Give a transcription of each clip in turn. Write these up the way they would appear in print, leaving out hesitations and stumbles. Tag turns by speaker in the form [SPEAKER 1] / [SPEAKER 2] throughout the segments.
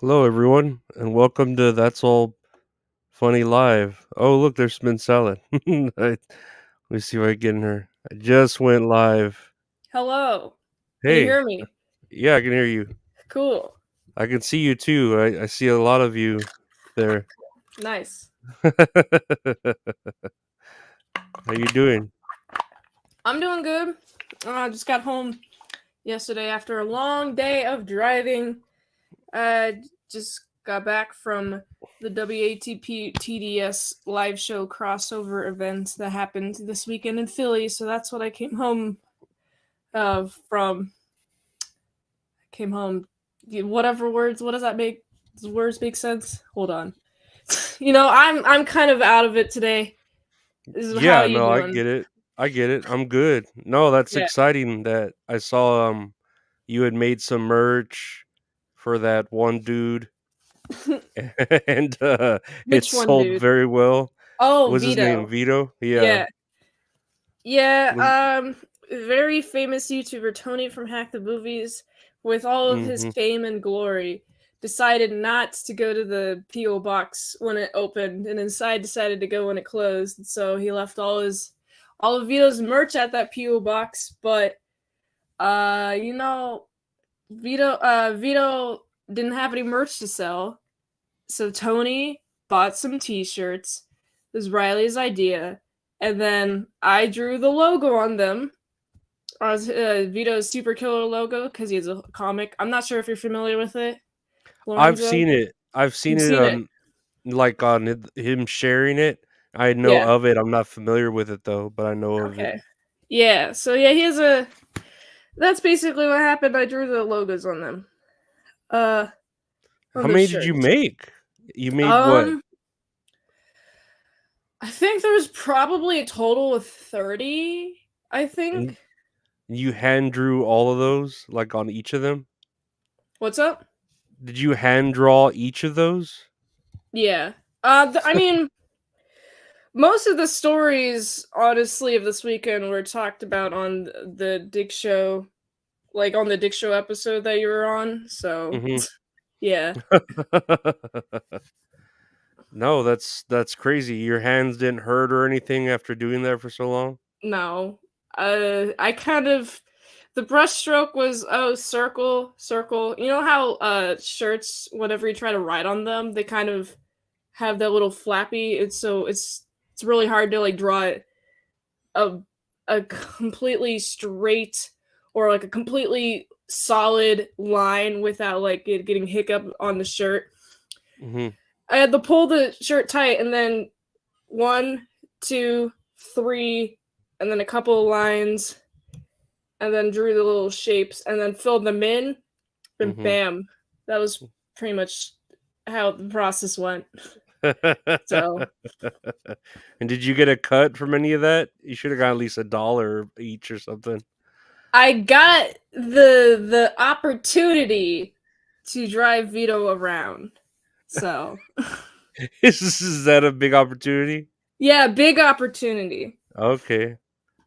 [SPEAKER 1] Hello, everyone, and welcome to That's All Funny Live. Oh, look, there's Spin Salad. Let me see if I can get in her. I just went live.
[SPEAKER 2] Hello. Can you
[SPEAKER 1] Hey,
[SPEAKER 2] hear me?
[SPEAKER 1] yeah, I can hear you.
[SPEAKER 2] Cool.
[SPEAKER 1] I can see you too. I see a lot of you there.
[SPEAKER 2] Nice.
[SPEAKER 1] How you doing?
[SPEAKER 2] I'm doing good. I just got home yesterday after a long day of driving. I just got back from the WATP TDS live show crossover event that happened this weekend in Philly. So that's what I came home from. Came home. Whatever words. What does that make? Does words make sense? Hold on. I'm kind of out of it today. How are
[SPEAKER 1] Yeah,
[SPEAKER 2] you
[SPEAKER 1] no, I
[SPEAKER 2] doing?
[SPEAKER 1] get it. I get it. I'm good. No, that's
[SPEAKER 2] Yeah.
[SPEAKER 1] exciting that I saw you had made some merch for that one dude and it
[SPEAKER 2] Which one,
[SPEAKER 1] sold
[SPEAKER 2] dude?
[SPEAKER 1] very well.
[SPEAKER 2] Oh,
[SPEAKER 1] Was his name
[SPEAKER 2] Vito.
[SPEAKER 1] Vito? Yeah.
[SPEAKER 2] Yeah. Yeah,
[SPEAKER 1] Was
[SPEAKER 2] very famous YouTuber Tony from Hack the Movies, with all of his
[SPEAKER 1] mhm.
[SPEAKER 2] fame and glory, decided not to go to the PO box when it opened, and instead decided to go when it closed. So he left all of Vito's merch at that PO box. But uh, you know, Vito didn't have any merch to sell, so Tony bought some T-shirts. It was Riley's idea, and then I drew the logo on them. Vito's Super Killer logo because he has a comic. I'm not sure if you're familiar with it,
[SPEAKER 1] I've
[SPEAKER 2] Lorenzo.
[SPEAKER 1] seen it. I've seen
[SPEAKER 2] You've
[SPEAKER 1] it
[SPEAKER 2] seen it,
[SPEAKER 1] on like on him sharing it. I know
[SPEAKER 2] yeah?
[SPEAKER 1] of it. I'm not familiar with it though, but I know of it.
[SPEAKER 2] Okay, yeah. So yeah, he has a. That's basically what happened. I drew the logos on them. Uh,
[SPEAKER 1] How
[SPEAKER 2] on those
[SPEAKER 1] many did you
[SPEAKER 2] shirts.
[SPEAKER 1] make? You made what?
[SPEAKER 2] Um, I think there was probably a total of 30. I think.
[SPEAKER 1] And you hand drew all of those like on each of them?
[SPEAKER 2] What's up?
[SPEAKER 1] Did you hand draw each of those?
[SPEAKER 2] Yeah. I mean, most of the stories, honestly, of this weekend were talked about on the Dick Show, like on the Dick Show episode that you were on. So,
[SPEAKER 1] Mhm.
[SPEAKER 2] yeah,
[SPEAKER 1] No, that's crazy. Your hands didn't hurt or anything after doing that for so long?
[SPEAKER 2] no. I kind of the brushstroke was circle, circle. You know how shirts, whenever you try to write on them, they kind of have that little flappy. It's really hard to like draw it a a completely straight or like a completely solid line without like it getting hiccup on the shirt.
[SPEAKER 1] Mhm.
[SPEAKER 2] I had to pull the shirt tight and then one, two, three, and then a couple of lines, and then drew the little shapes and then filled them in, and
[SPEAKER 1] Mhm.
[SPEAKER 2] bam, that was pretty much how the process went. So
[SPEAKER 1] And did you get a cut from any of that? You should have got at least $1 each or something.
[SPEAKER 2] I got the opportunity to drive Vito around. So
[SPEAKER 1] Is that a big opportunity?
[SPEAKER 2] yeah, big opportunity.
[SPEAKER 1] Okay.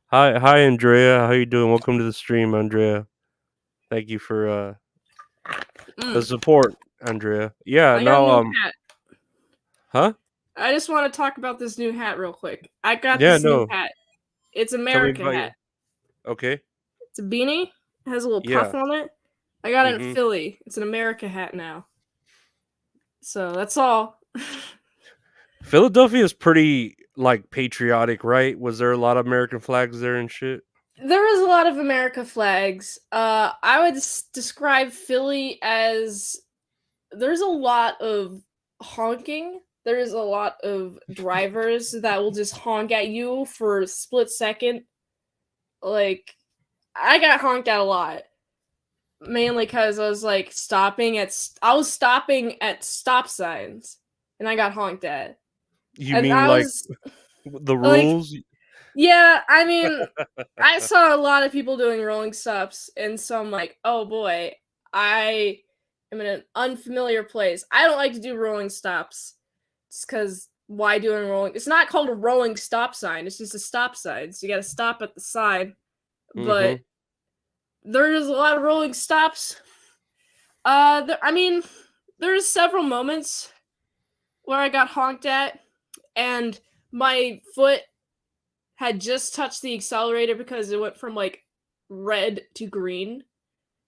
[SPEAKER 1] Hi, Andrea. How you doing? Welcome to the stream, Andrea. Thank you for the
[SPEAKER 2] Mm,
[SPEAKER 1] support, Andrea. Yeah.
[SPEAKER 2] I got a
[SPEAKER 1] No.
[SPEAKER 2] new hat.
[SPEAKER 1] Huh?
[SPEAKER 2] I just want to talk about this new hat real quick. I got
[SPEAKER 1] Yeah.
[SPEAKER 2] this new
[SPEAKER 1] No.
[SPEAKER 2] hat. It's
[SPEAKER 1] Tell me
[SPEAKER 2] America
[SPEAKER 1] about
[SPEAKER 2] hat.
[SPEAKER 1] you. Okay.
[SPEAKER 2] It's a beanie. It has a little puff
[SPEAKER 1] Yeah.
[SPEAKER 2] on it. I got it in
[SPEAKER 1] Mhm.
[SPEAKER 2] Philly. It's an America hat now. So that's all.
[SPEAKER 1] Philadelphia is pretty like patriotic, right? Was there a lot of American flags there and shit?
[SPEAKER 2] There is a lot of America flags. I would describe Philly as there's a lot of honking. There's a lot of drivers that will just honk at you for a split second. Like, I got honked at a lot, mainly because I was like I was stopping at stop signs, and I got honked at,
[SPEAKER 1] You
[SPEAKER 2] and
[SPEAKER 1] mean
[SPEAKER 2] I
[SPEAKER 1] like
[SPEAKER 2] was
[SPEAKER 1] the
[SPEAKER 2] like,
[SPEAKER 1] rules?
[SPEAKER 2] yeah, I mean, I saw a lot of people doing rolling stops, and so I'm like, oh boy, I am in an unfamiliar place. I don't like to do rolling stops, just because why doing rolling? It's not called a rolling stop sign. It's just a stop sign. So you got to stop at the side. But
[SPEAKER 1] Mhm.
[SPEAKER 2] there's a lot of rolling stops. I mean, there's several moments where I got honked at, and my foot had just touched the accelerator because it went from like red to green,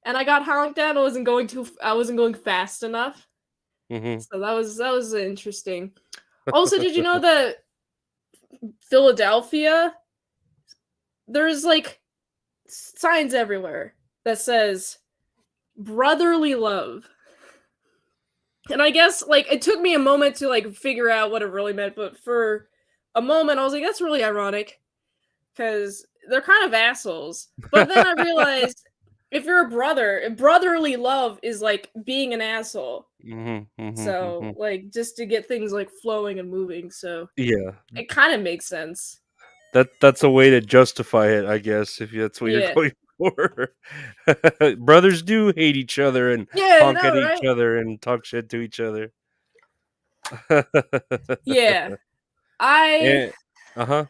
[SPEAKER 2] and I got honked at. I wasn't going fast enough,
[SPEAKER 1] Mhm.
[SPEAKER 2] so that was interesting. Also, did you know that Philadelphia, there's like signs everywhere that says brotherly love. And I guess like it took me a moment to like figure out what it really meant, but for a moment I was like, that's really ironic because they're kind of assholes. But then I realized if you're a brother, brotherly love is like being an asshole.
[SPEAKER 1] Mhm, mhm,
[SPEAKER 2] So
[SPEAKER 1] mhm.
[SPEAKER 2] like just to get things like flowing and moving. So
[SPEAKER 1] Yeah.
[SPEAKER 2] it kind of makes sense.
[SPEAKER 1] That's a way to justify it, I guess, if that's what you're
[SPEAKER 2] Yeah.
[SPEAKER 1] going for. Brothers do hate each other and
[SPEAKER 2] Yeah, you
[SPEAKER 1] honk
[SPEAKER 2] know,
[SPEAKER 1] at each
[SPEAKER 2] right?
[SPEAKER 1] other and talk shit to each other.
[SPEAKER 2] Yeah. I
[SPEAKER 1] And uh-huh.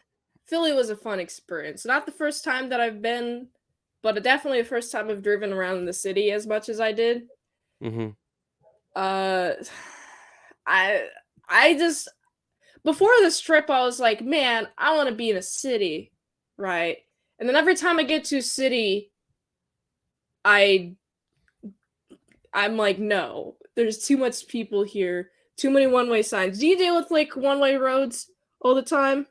[SPEAKER 2] Philly was a fun experience. Not the first time that I've been, but definitely the first time I've driven around the city as much as I did.
[SPEAKER 1] Mhm.
[SPEAKER 2] Uh, I I just before this trip I was like, man, I want to be in a city, right? And then every time I get to a city, I I'm like, no, there's too much people here, too many one-way signs. Do you deal with like one-way roads all the time?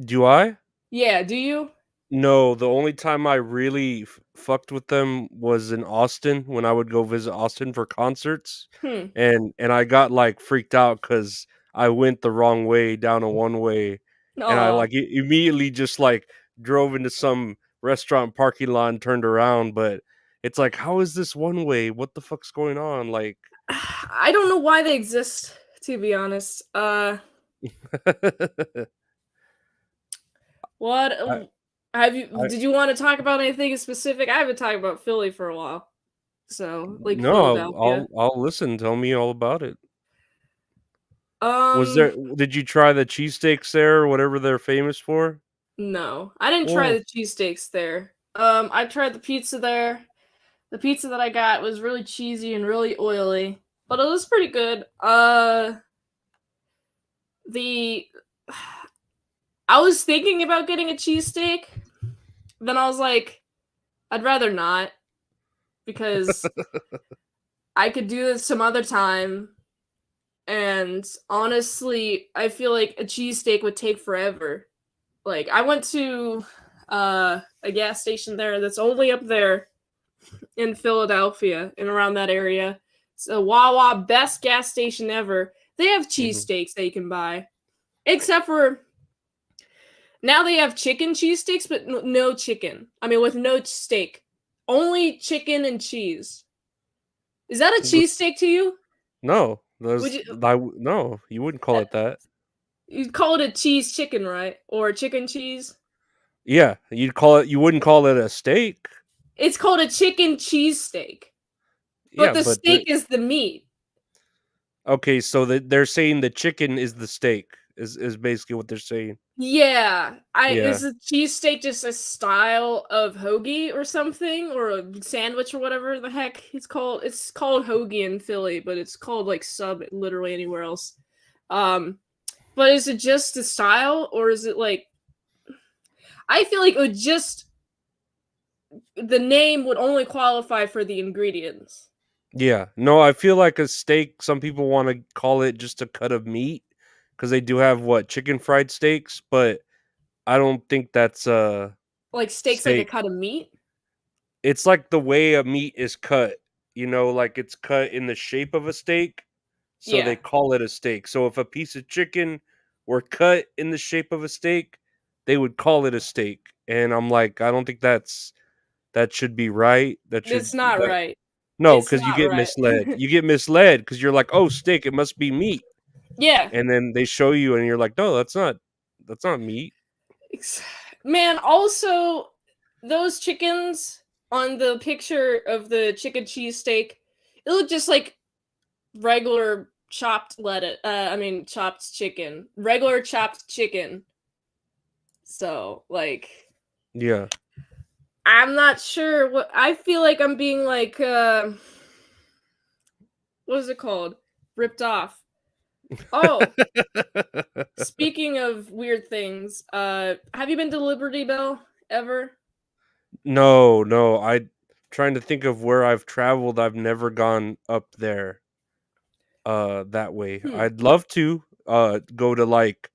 [SPEAKER 1] Do I?
[SPEAKER 2] Yeah, do you?
[SPEAKER 1] No, the only time I really fucked with them was in Austin when I would go visit Austin for concerts,
[SPEAKER 2] Hmm.
[SPEAKER 1] and I got, like, freaked out because I went the wrong way down a one-way, and I,
[SPEAKER 2] Oh,
[SPEAKER 1] like, immediately just, like, drove into some restaurant parking lot and turned around, but it's like, "How is this one way? What the fuck's going on?" Like
[SPEAKER 2] I don't know why they exist, to be honest. What
[SPEAKER 1] I
[SPEAKER 2] have you?
[SPEAKER 1] I
[SPEAKER 2] Did you want to talk about anything specific? I haven't talked about Philly for a while, so like
[SPEAKER 1] no,
[SPEAKER 2] Philadelphia.
[SPEAKER 1] I'll listen, tell me all about it. Was
[SPEAKER 2] Um,
[SPEAKER 1] there did you try the cheesesteaks there or whatever they're famous for?
[SPEAKER 2] no, I didn't try
[SPEAKER 1] Well,
[SPEAKER 2] the cheesesteaks there. I tried the pizza there. The pizza that I got was really cheesy and really oily, but it was pretty good. The I was thinking about getting a cheesesteak, then I was like, I'd rather not because I could do this some other time. And honestly, I feel like a cheesesteak would take forever. Like I went to a gas station there that's only up there in Philadelphia and around that area. It's a Wawa, best gas station ever. They have
[SPEAKER 1] mhm.
[SPEAKER 2] cheesesteaks that you can buy. Except for now they have chicken cheesesteaks, but no chicken. I mean with no steak. Only chicken and cheese. Is that a
[SPEAKER 1] W
[SPEAKER 2] cheesesteak to you?
[SPEAKER 1] no,
[SPEAKER 2] Would
[SPEAKER 1] those
[SPEAKER 2] you
[SPEAKER 1] no, you wouldn't call it that.
[SPEAKER 2] you'd call it a cheese chicken, right? Or chicken cheese?
[SPEAKER 1] Yeah, you wouldn't call it a steak.
[SPEAKER 2] It's called a chicken cheesesteak, but
[SPEAKER 1] Yeah,
[SPEAKER 2] the
[SPEAKER 1] but
[SPEAKER 2] steak is the meat.
[SPEAKER 1] okay, so they're saying the chicken is the steak is basically what they're saying.
[SPEAKER 2] Yeah, I
[SPEAKER 1] Yeah.
[SPEAKER 2] is a cheesesteak just a style of hoagie or something or a sandwich or whatever the heck it's called. It's called hoagie in Philly, but it's called like sub literally anywhere else. Um, but is it just the style or is it like I feel like it would just the name would only qualify for the ingredients.
[SPEAKER 1] Yeah. No, I feel like a steak, some people wanna call it just a cut of meat because they do have, what, chicken fried steaks, but I don't think that's a
[SPEAKER 2] Like steaks like a
[SPEAKER 1] steak.
[SPEAKER 2] cut of meat.
[SPEAKER 1] It's like the way a meat is cut, like it's cut in the shape of a steak, so they
[SPEAKER 2] Yeah,
[SPEAKER 1] call it a steak. So if a piece of chicken were cut in the shape of a steak, they would call it a steak. And I'm like, I don't think that should be right.
[SPEAKER 2] it's not
[SPEAKER 1] That
[SPEAKER 2] right.
[SPEAKER 1] no,
[SPEAKER 2] It's
[SPEAKER 1] because you
[SPEAKER 2] not
[SPEAKER 1] get
[SPEAKER 2] right.
[SPEAKER 1] misled. You get misled because you're like, oh, steak, it must be meat.
[SPEAKER 2] Yeah.
[SPEAKER 1] And then they show you and you're like, no, that's not meat.
[SPEAKER 2] Man, also those chickens on the picture of the chicken cheesesteak, it looked just like regular chopped lettuce. I mean chopped chicken, regular chopped chicken. So like,
[SPEAKER 1] Yeah.
[SPEAKER 2] I'm not sure what I feel like. I'm being like, what is it called? Ripped off. Oh, speaking of weird things, have you been to Liberty Bell ever?
[SPEAKER 1] No, no, I trying to think of where I've traveled, I've never gone up there, that way.
[SPEAKER 2] Hmm.
[SPEAKER 1] I'd love to, go to, like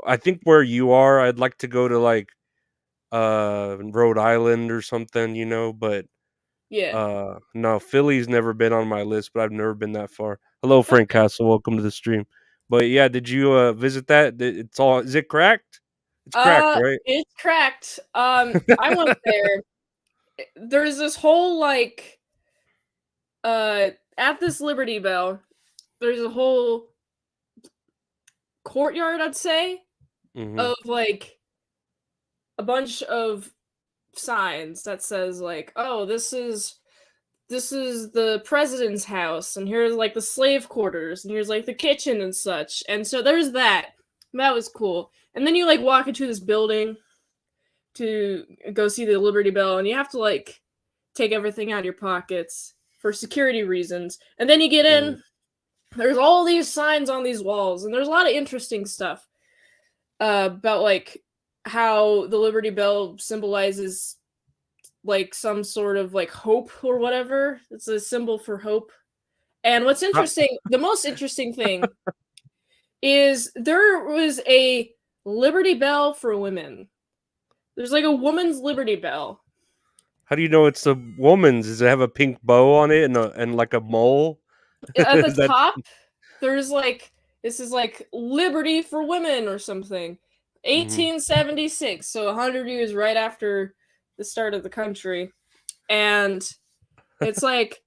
[SPEAKER 1] I think where you are, I'd like to go to, like, Rhode Island or something, but,
[SPEAKER 2] Yeah.
[SPEAKER 1] no, Philly's never been on my list, but I've never been that far. Hello, Frank
[SPEAKER 2] Okay.
[SPEAKER 1] Castle, welcome to the stream. But, yeah, did you, visit that? It's all is it cracked? It's cracked, right?
[SPEAKER 2] It's cracked. I went there. There's this whole like at this Liberty Bell, there's a whole courtyard, I'd say,
[SPEAKER 1] Mhm,
[SPEAKER 2] of like a bunch of signs that says like, "Oh, this is the president's house, and here's like the slave quarters, and here's like the kitchen and such." And so there's that. That was cool. And then you like walk into this building to go see the Liberty Bell, and you have to like take everything out of your pockets for security reasons. And then you get
[SPEAKER 1] mhm,
[SPEAKER 2] in, there's all these signs on these walls, and there's a lot of interesting stuff about like how the Liberty Bell symbolizes like some sort of like hope or whatever. It's a symbol for hope. And what's
[SPEAKER 1] uh,
[SPEAKER 2] interesting, the most interesting thing is there was a Liberty Bell for women. There's like a woman's Liberty Bell.
[SPEAKER 1] how do you know it's a woman's? Does it have a pink bow on it and like a mole?
[SPEAKER 2] At the
[SPEAKER 1] That
[SPEAKER 2] top, there's like this is like Liberty for women or something.
[SPEAKER 1] mhm.
[SPEAKER 2] 1876, so 100 years right after the start of the country. And it's like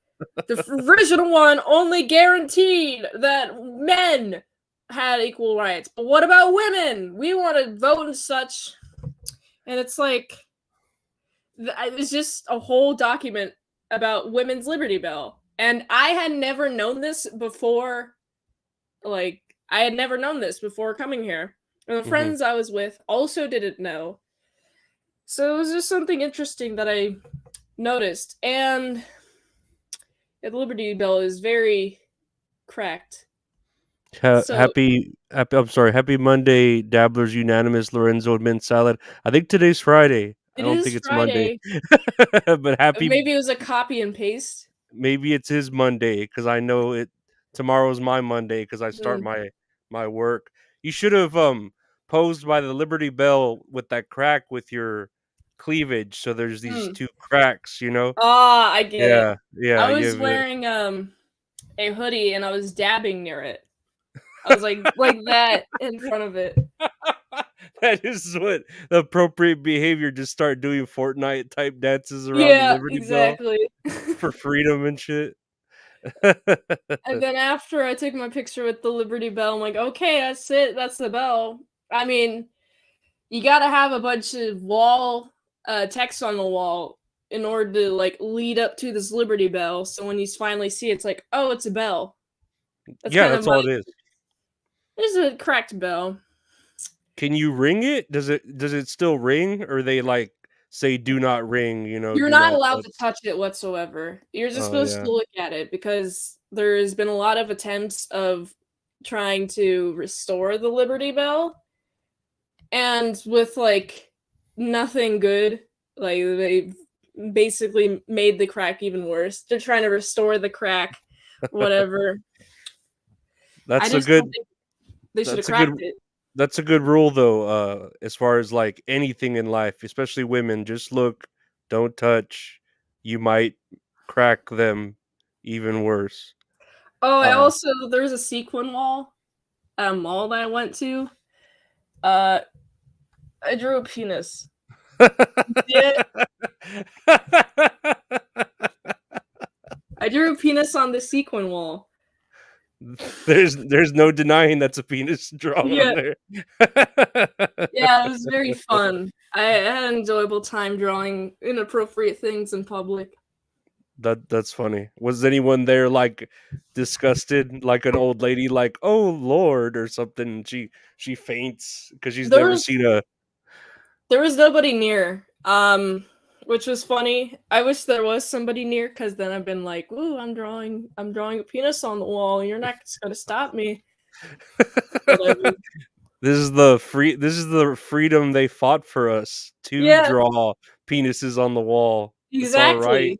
[SPEAKER 2] the original one only guaranteed that men had equal rights. But what about women? We want to vote and such. And it's like it's just a whole document about women's Liberty Bell. And I had never known this before. Like, I had never known this before coming here. And the
[SPEAKER 1] Mhm.
[SPEAKER 2] friends I was with also didn't know. So it was just something interesting that I noticed. And the Liberty Bell is very cracked. So
[SPEAKER 1] Happy. I'm sorry. Happy Monday, Dabblers Unanimous, Lorenzo Mint Salad. I think today's Friday. I
[SPEAKER 2] it
[SPEAKER 1] don't
[SPEAKER 2] is
[SPEAKER 1] think it's Monday,
[SPEAKER 2] Friday.
[SPEAKER 1] but happy.
[SPEAKER 2] Maybe it was a copy and paste.
[SPEAKER 1] Maybe it's his Monday because I know it. Tomorrow's my Monday because I start
[SPEAKER 2] Mm.
[SPEAKER 1] my work. You should have posed by the Liberty Bell with that crack with your cleavage. So there's these
[SPEAKER 2] Mm.
[SPEAKER 1] two cracks. You know.
[SPEAKER 2] Ah, I get it.
[SPEAKER 1] Yeah. Yeah.
[SPEAKER 2] I
[SPEAKER 1] You
[SPEAKER 2] was
[SPEAKER 1] have it.
[SPEAKER 2] wearing a hoodie and I was dabbing near it. I was like that in front of it.
[SPEAKER 1] That is what the appropriate behavior. Just start doing Fortnite type dances around the
[SPEAKER 2] Yeah,
[SPEAKER 1] Liberty Bell
[SPEAKER 2] exactly.
[SPEAKER 1] for freedom and shit.
[SPEAKER 2] And then after I took my picture with the Liberty Bell, I'm like, okay, that's it. That's the bell. I mean, you gotta have a bunch of wall text on the wall in order to like lead up to this Liberty Bell. So when you finally see it, it's like, oh, it's a bell. That's
[SPEAKER 1] Yeah,
[SPEAKER 2] kind of
[SPEAKER 1] that's
[SPEAKER 2] my.
[SPEAKER 1] all it is.
[SPEAKER 2] It's a cracked bell.
[SPEAKER 1] Can you ring it? Does it still ring, or they like say do not ring?
[SPEAKER 2] You're
[SPEAKER 1] Do
[SPEAKER 2] not
[SPEAKER 1] not
[SPEAKER 2] allowed
[SPEAKER 1] touch.
[SPEAKER 2] to touch it whatsoever. You're just
[SPEAKER 1] Oh
[SPEAKER 2] supposed
[SPEAKER 1] yeah.
[SPEAKER 2] to look at it because there's been a lot of attempts of trying to restore the Liberty Bell, and with like nothing good. Like they basically made the crack even worse. They're trying to restore the crack, whatever. I
[SPEAKER 1] That's a
[SPEAKER 2] just don't
[SPEAKER 1] good.
[SPEAKER 2] think they should have
[SPEAKER 1] That's a good.
[SPEAKER 2] cracked it.
[SPEAKER 1] That's a good rule though. As far as like anything in life, especially women, just look, don't touch. You might crack them even worse.
[SPEAKER 2] Oh, I
[SPEAKER 1] Uh,
[SPEAKER 2] also there's a sequin wall at a mall that I went to. Uh, I drew a penis. Yeah, I drew a penis on the sequin wall.
[SPEAKER 1] there's no denying that's a penis drawn on
[SPEAKER 2] Yeah,
[SPEAKER 1] there.
[SPEAKER 2] yeah, it was very fun. I had an enjoyable time drawing inappropriate things in public.
[SPEAKER 1] That's funny. Was anyone there like disgusted, like an old lady, like "Oh Lord" or something? And she faints because she's
[SPEAKER 2] There
[SPEAKER 1] never
[SPEAKER 2] was
[SPEAKER 1] seen a.
[SPEAKER 2] there was nobody near. which was funny. I wish there was somebody near, because then I've been like, "Ooh, I'm drawing a penis on the wall. You're not gonna stop me." Whatever.
[SPEAKER 1] This is the freedom they fought for us to
[SPEAKER 2] Yeah,
[SPEAKER 1] draw penises on the wall. It's our right.
[SPEAKER 2] exactly.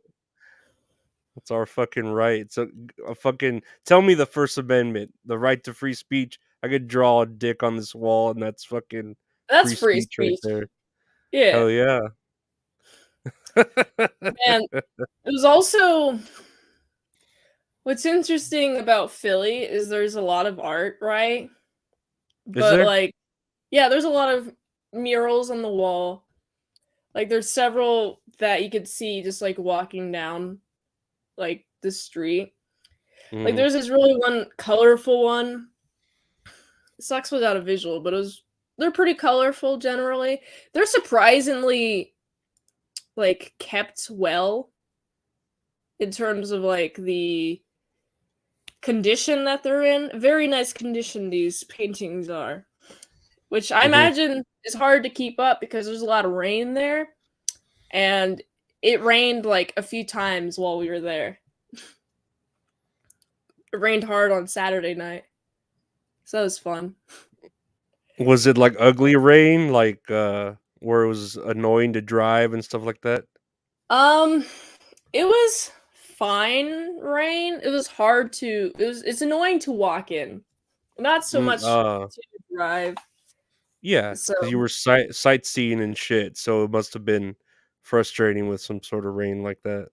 [SPEAKER 1] It's our fucking right. So a fucking tell me the First Amendment, the right to free speech. I could draw a dick on this wall, and that's fucking
[SPEAKER 2] That's
[SPEAKER 1] free
[SPEAKER 2] free
[SPEAKER 1] speech right
[SPEAKER 2] speech.
[SPEAKER 1] there.
[SPEAKER 2] Yeah,
[SPEAKER 1] Hell yeah.
[SPEAKER 2] man. It was also what's interesting about Philly is there's a lot of art, right?
[SPEAKER 1] Is
[SPEAKER 2] But
[SPEAKER 1] there?
[SPEAKER 2] like, yeah, there's a lot of murals on the wall. Like, there's several that you could see just like walking down like the street. Like,
[SPEAKER 1] Mhm.
[SPEAKER 2] there's this really one colorful one. It sucks without a visual, but they're pretty colorful generally. They're surprisingly like kept well in terms of like the condition that they're in. Very nice condition these paintings are, which I
[SPEAKER 1] Mhm.
[SPEAKER 2] imagine is hard to keep up because there's a lot of rain there, and it rained like a few times while we were there. It rained hard on Saturday night, so it was fun.
[SPEAKER 1] Was it like ugly rain, like where it was annoying to drive and stuff like that?
[SPEAKER 2] Um, it was fine rain. It was hard to. It's annoying to walk in, not so
[SPEAKER 1] Mm,
[SPEAKER 2] much to drive.
[SPEAKER 1] yeah,
[SPEAKER 2] So
[SPEAKER 1] because you were sightseeing and shit, so it must have been frustrating with some sort of rain like that.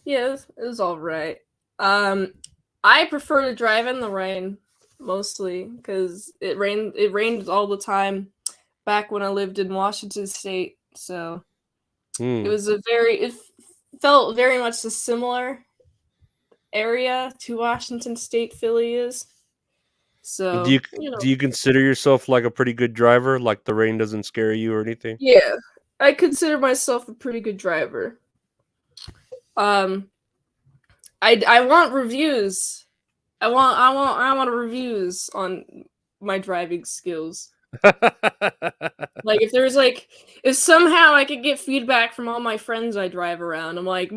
[SPEAKER 2] yeah, it was all right. Um, I prefer to drive in the rain mostly because it rained. It rained all the time back when I lived in Washington State. So it
[SPEAKER 1] Hmm.
[SPEAKER 2] was it felt very much a similar area to Washington State Philly is.
[SPEAKER 1] Do
[SPEAKER 2] So,
[SPEAKER 1] you do you consider yourself like a pretty good driver? Like the rain doesn't scare you or anything?
[SPEAKER 2] yeah, I consider myself a pretty good driver. Um, I want reviews. I want reviews on my driving skills. Like, if somehow I could get feedback from all my friends I drive around, I'm like,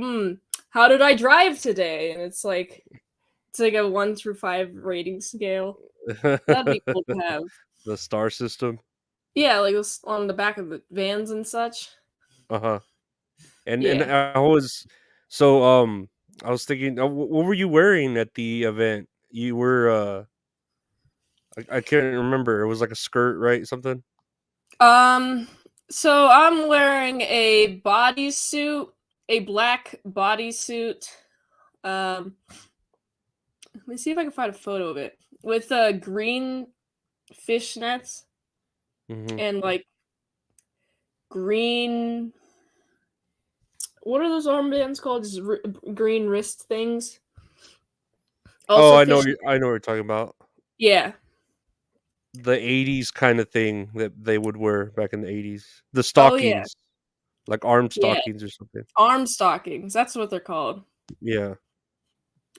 [SPEAKER 2] how did I drive today? And it's like a 1 through 5 rating scale. That'd be cool to have.
[SPEAKER 1] The star system?
[SPEAKER 2] Yeah, like on the back of the vans and such.
[SPEAKER 1] Uh-huh. And
[SPEAKER 2] Yeah.
[SPEAKER 1] I was so, I was thinking, what were you wearing at the event? You were, I can't remember. It was like a skirt, right? Something?
[SPEAKER 2] Um, so I'm wearing a bodysuit, a black bodysuit. Um, Let me see if I can find a photo of it with green fishnets
[SPEAKER 1] Mhm.
[SPEAKER 2] and like green. What are those armbands called? Just green wrist things.
[SPEAKER 1] Oh,
[SPEAKER 2] Also fish.
[SPEAKER 1] I know what you're talking about.
[SPEAKER 2] Yeah.
[SPEAKER 1] The '80s kinda thing that they would wear back in the '80s. The
[SPEAKER 2] Oh yeah.
[SPEAKER 1] stockings, like arm
[SPEAKER 2] Yeah.
[SPEAKER 1] stockings or something.
[SPEAKER 2] Arm stockings. That's what they're called.
[SPEAKER 1] Yeah.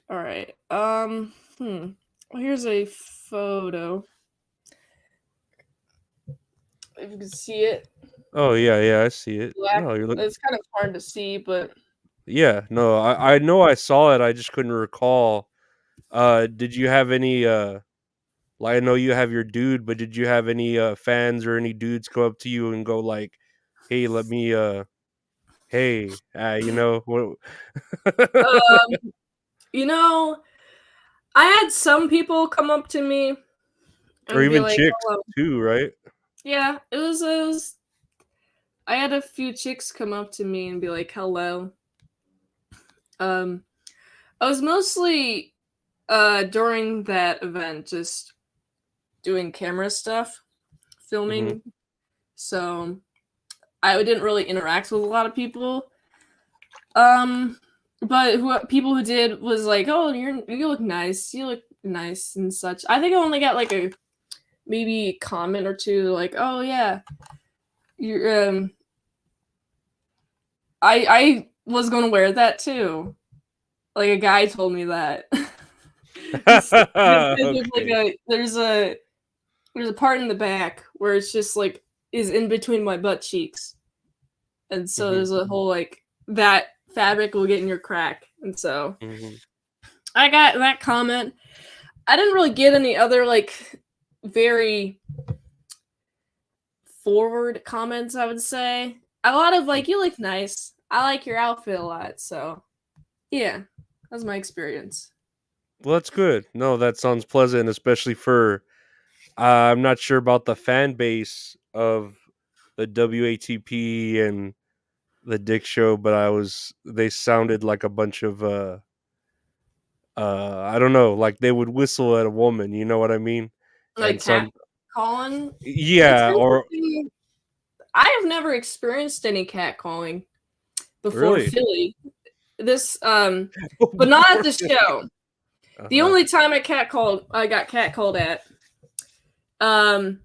[SPEAKER 2] All right. Well, here's a photo. If you can see it,
[SPEAKER 1] Oh, yeah, yeah, I see it.
[SPEAKER 2] black.
[SPEAKER 1] No, you're look
[SPEAKER 2] It's kind of hard to see, but
[SPEAKER 1] yeah, no, I know I saw it, I just couldn't recall. Did you have any, like, I know you have your dude, but did you have any, fans or any dudes come up to you and go like, "Hey, let me, hey, you know, what"
[SPEAKER 2] um, you know, I had some people come up to me
[SPEAKER 1] or
[SPEAKER 2] and be
[SPEAKER 1] even
[SPEAKER 2] like,
[SPEAKER 1] chicks
[SPEAKER 2] "Hello."
[SPEAKER 1] too, right?
[SPEAKER 2] Yeah, it was. I had a few chicks come up to me and be like, "Hello." Um, I was mostly during that event just doing camera stuff,
[SPEAKER 1] Mhm.
[SPEAKER 2] filming. So I didn't really interact with a lot of people. Um, but people who did was like, "Oh, you look nice. You look nice and such." I think I only got like a maybe comment or two, like, "Oh yeah, you're I was gonna wear that too." Like a guy told me that. There's like
[SPEAKER 1] Okay.
[SPEAKER 2] there's a part in the back where it's just like is in between my butt cheeks. and so
[SPEAKER 1] Mhm.
[SPEAKER 2] there's a whole like that fabric will get in your crack, and so
[SPEAKER 1] Mhm.
[SPEAKER 2] I got that comment. I didn't really get any other like very forward comments, I would say. A lot of like, you look nice. I like your outfit a lot. So, yeah, that's my experience.
[SPEAKER 1] Well, that's good. No, that sounds pleasant, especially for I'm not sure about the fan base of the WATP and the Dick Show, but they sounded like a bunch of I don't know, like they would whistle at a woman, you know what I mean?
[SPEAKER 2] Like
[SPEAKER 1] And
[SPEAKER 2] cat
[SPEAKER 1] some
[SPEAKER 2] calling. It's
[SPEAKER 1] yeah, or
[SPEAKER 2] interesting. I have never experienced any cat calling before
[SPEAKER 1] really?
[SPEAKER 2] Philly. This, but not at
[SPEAKER 1] Before
[SPEAKER 2] the show. The
[SPEAKER 1] uh-huh.
[SPEAKER 2] only time I got cat called at, um,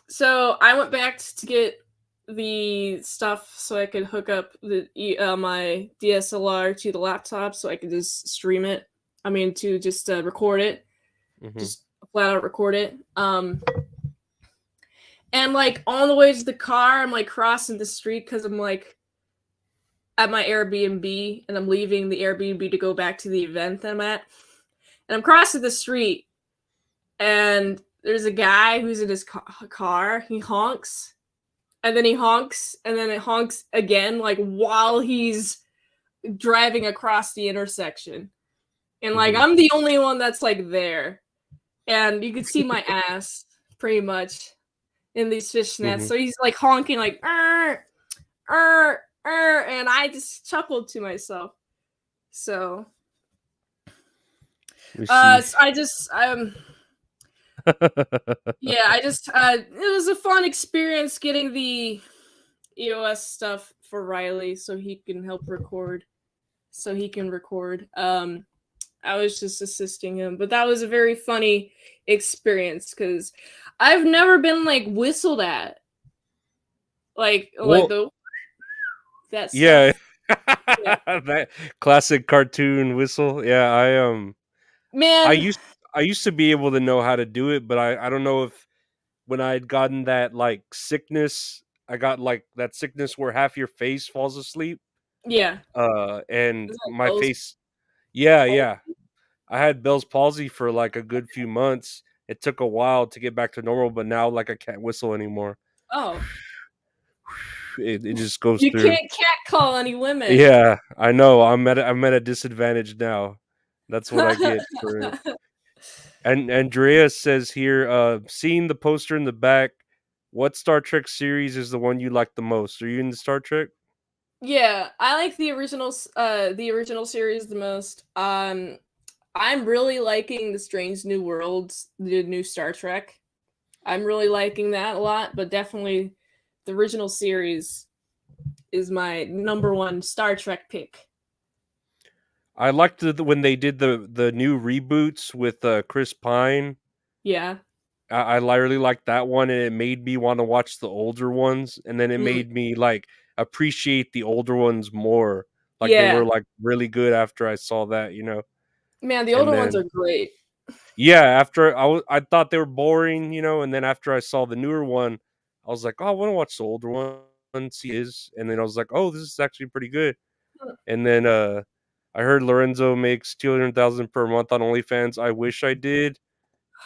[SPEAKER 2] so I went back to get the stuff so I could hook up my DSLR to the laptop so I could just stream it. I mean, to just record it,
[SPEAKER 1] Mhm.
[SPEAKER 2] just flat out record it. And like on the way to the car, I'm like crossing the street because I'm like at my Airbnb and I'm leaving the Airbnb to go back to the event that I'm at. And I'm crossing the street and there's a guy who's in his car. He honks and then he honks and then it honks again, like while he's driving across the intersection. And like
[SPEAKER 1] Mhm.
[SPEAKER 2] I'm the only one that's like there. And you could see my ass pretty much in these fishnets.
[SPEAKER 1] Mhm.
[SPEAKER 2] So he's like honking like and I just chuckled to myself. So
[SPEAKER 1] Let me see.
[SPEAKER 2] so I just yeah, I just it was a fun experience getting the EOS stuff for Riley so he can help record. So he can record. I was just assisting him, but that was a very funny experience because I've never been like whistled at, like
[SPEAKER 1] Well,
[SPEAKER 2] the that
[SPEAKER 1] yeah.
[SPEAKER 2] stuff. Yeah,
[SPEAKER 1] That classic cartoon whistle. Yeah, I
[SPEAKER 2] man.
[SPEAKER 1] used I used to be able to know how to do it, but I don't know if when I'd gotten that like sickness, I got like that sickness where half your face falls asleep.
[SPEAKER 2] Yeah,
[SPEAKER 1] And
[SPEAKER 2] is that
[SPEAKER 1] my
[SPEAKER 2] Bell's
[SPEAKER 1] face, yeah,
[SPEAKER 2] fault?
[SPEAKER 1] yeah. I had Bell's palsy for like a good few months. It took a while to get back to normal, but now like I can't whistle anymore.
[SPEAKER 2] Oh,
[SPEAKER 1] It just goes
[SPEAKER 2] you
[SPEAKER 1] through.
[SPEAKER 2] can't catcall any women.
[SPEAKER 1] Yeah, I know. I'm at a disadvantage now. That's what I get for it. And Andrea says here, seeing the poster in the back, what Star Trek series is the one you like the most? Are you into Star Trek?
[SPEAKER 2] Yeah, I like the original series the most. I'm really liking the Strange New Worlds, the new Star Trek. I'm really liking that a lot, but definitely the original series is my number one Star Trek pick.
[SPEAKER 1] I liked when they did the new reboots with Chris Pine.
[SPEAKER 2] Yeah.
[SPEAKER 1] I really liked that one, and it made me want to watch the older ones, and then it
[SPEAKER 2] Mm.
[SPEAKER 1] made me like appreciate the older ones more. Like they were
[SPEAKER 2] Yeah.
[SPEAKER 1] like really good after I saw that, you know.
[SPEAKER 2] Man, the
[SPEAKER 1] And
[SPEAKER 2] older ones
[SPEAKER 1] then
[SPEAKER 2] are great.
[SPEAKER 1] yeah, after I thought they were boring, you know, and then after I saw the newer one, I was like, oh, I want to watch the older one, see his, and then I was like, oh, this is actually pretty good. And then I heard Lorenzo makes 200,000 per month on OnlyFans. I wish I did.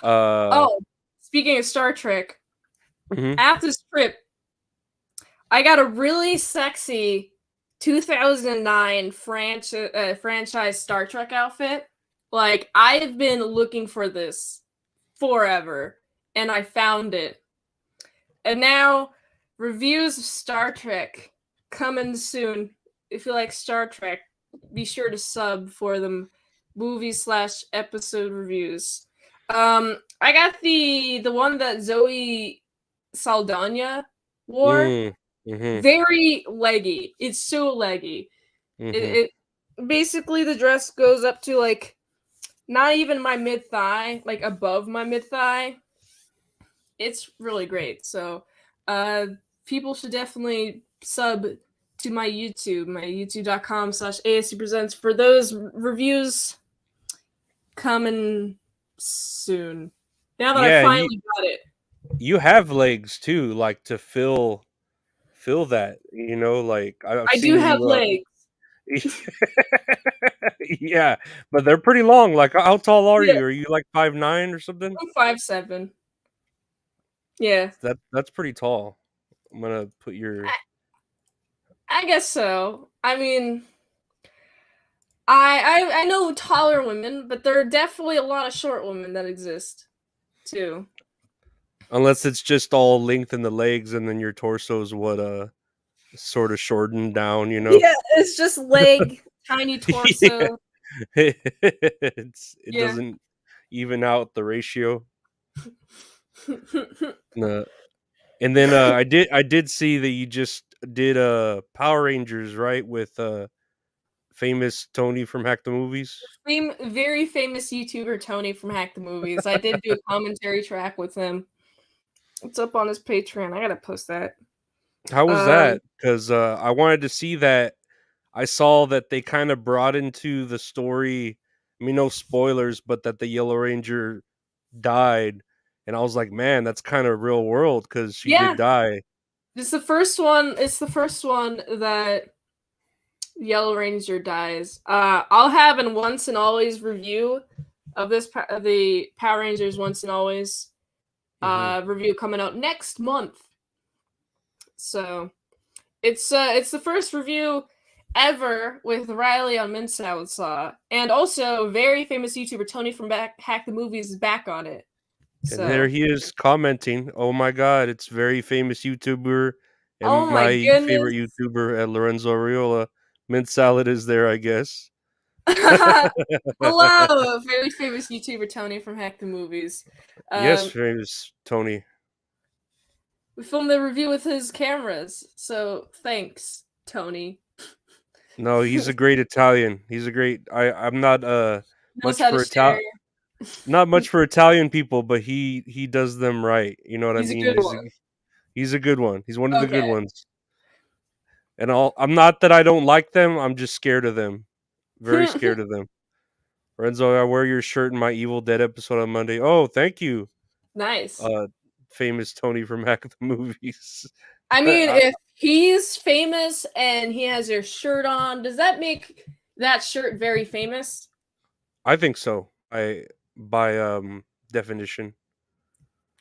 [SPEAKER 1] Uh,
[SPEAKER 2] Oh, speaking of Star Trek,
[SPEAKER 1] mhm.
[SPEAKER 2] after this trip, I got a really sexy 2009 franchise Star Trek outfit. Like, I've been looking for this forever, and I found it. And now, reviews of Star Trek coming soon. If you like Star Trek, be sure to sub for them movie/episode reviews. I got the one that Zoe Saldana wore.
[SPEAKER 1] Mm, mhm,
[SPEAKER 2] Very leggy. It's so leggy.
[SPEAKER 1] mhm.
[SPEAKER 2] It basically the dress goes up to like not even my mid thigh, like above my mid thigh. It's really great. So, uh, people should definitely sub to my youtube.com/ASC presents for those reviews coming soon. Now that I
[SPEAKER 1] Yeah, and
[SPEAKER 2] finally got it.
[SPEAKER 1] you have legs too, like to feel that, like I've
[SPEAKER 2] I do
[SPEAKER 1] seen
[SPEAKER 2] have
[SPEAKER 1] you.
[SPEAKER 2] legs.
[SPEAKER 1] Yeah, but they're pretty long. Like, how tall are
[SPEAKER 2] Yeah,
[SPEAKER 1] you? Are you like 5'9" or something?
[SPEAKER 2] I'm 5'7". Yeah,
[SPEAKER 1] That's pretty tall. I'm gonna put your.
[SPEAKER 2] I guess so. I mean, I know taller women, but there are definitely a lot of short women that exist too.
[SPEAKER 1] Unless it's just all length in the legs, and then your torso's what sort of shortened down.
[SPEAKER 2] Yeah, it's just leg, tiny
[SPEAKER 1] Yeah.
[SPEAKER 2] torso.
[SPEAKER 1] It
[SPEAKER 2] Yeah.
[SPEAKER 1] doesn't even out the ratio. No. And then I did see that you just did Power Rangers, right? With famous Tony from Hack the Movies.
[SPEAKER 2] Very famous YouTuber Tony from Hack the Movies. I did do a commentary track with him. It's up on his Patreon. I gotta post that.
[SPEAKER 1] How was
[SPEAKER 2] Um,
[SPEAKER 1] that? Because I wanted to see that. I saw that they kind of brought into the story. I mean, no spoilers, but that the Yellow Ranger died, and I was like, man, that's kind of real world because she did
[SPEAKER 2] yeah,
[SPEAKER 1] die.
[SPEAKER 2] it's the first one. It's the first one that Yellow Ranger dies. I'll have an once and always review of of the Power Rangers once and always
[SPEAKER 1] Hmm.
[SPEAKER 2] review coming out next month. So it's the first review ever with Riley on Minsout Saw, and also very famous YouTuber Tony from Hack the Movies is back on it.
[SPEAKER 1] And there
[SPEAKER 2] So,
[SPEAKER 1] he is commenting, "Oh my god, it's very famous YouTuber
[SPEAKER 2] oh
[SPEAKER 1] and
[SPEAKER 2] my
[SPEAKER 1] my favorite
[SPEAKER 2] goodness.
[SPEAKER 1] YouTuber at Lorenzo Ariola. Mint salad is there, I guess."
[SPEAKER 2] Hello, very famous YouTuber Tony from Hack the Movies.
[SPEAKER 1] Yes,
[SPEAKER 2] Um,
[SPEAKER 1] famous Tony.
[SPEAKER 2] we filmed the review with his cameras, so thanks, Tony.
[SPEAKER 1] No, he's a great Italian. He's a great. I'm not
[SPEAKER 2] Knows
[SPEAKER 1] much
[SPEAKER 2] how to
[SPEAKER 1] for
[SPEAKER 2] share.
[SPEAKER 1] not much for Italian people, but he does them right. You know what I
[SPEAKER 2] He's a
[SPEAKER 1] mean?
[SPEAKER 2] good one.
[SPEAKER 1] He's a good one. He's one of the
[SPEAKER 2] Okay.
[SPEAKER 1] good ones. And I'm not that I don't like them. I'm just scared of them. Very scared of them. Renzo, I wear your shirt in my Evil Dead episode on Monday. Oh, thank you,
[SPEAKER 2] Nice.
[SPEAKER 1] uh, famous Tony from Hack the Movies.
[SPEAKER 2] I mean,
[SPEAKER 1] I,
[SPEAKER 2] if he's famous and he has your shirt on, does that make that shirt very famous?
[SPEAKER 1] I think so. By definition.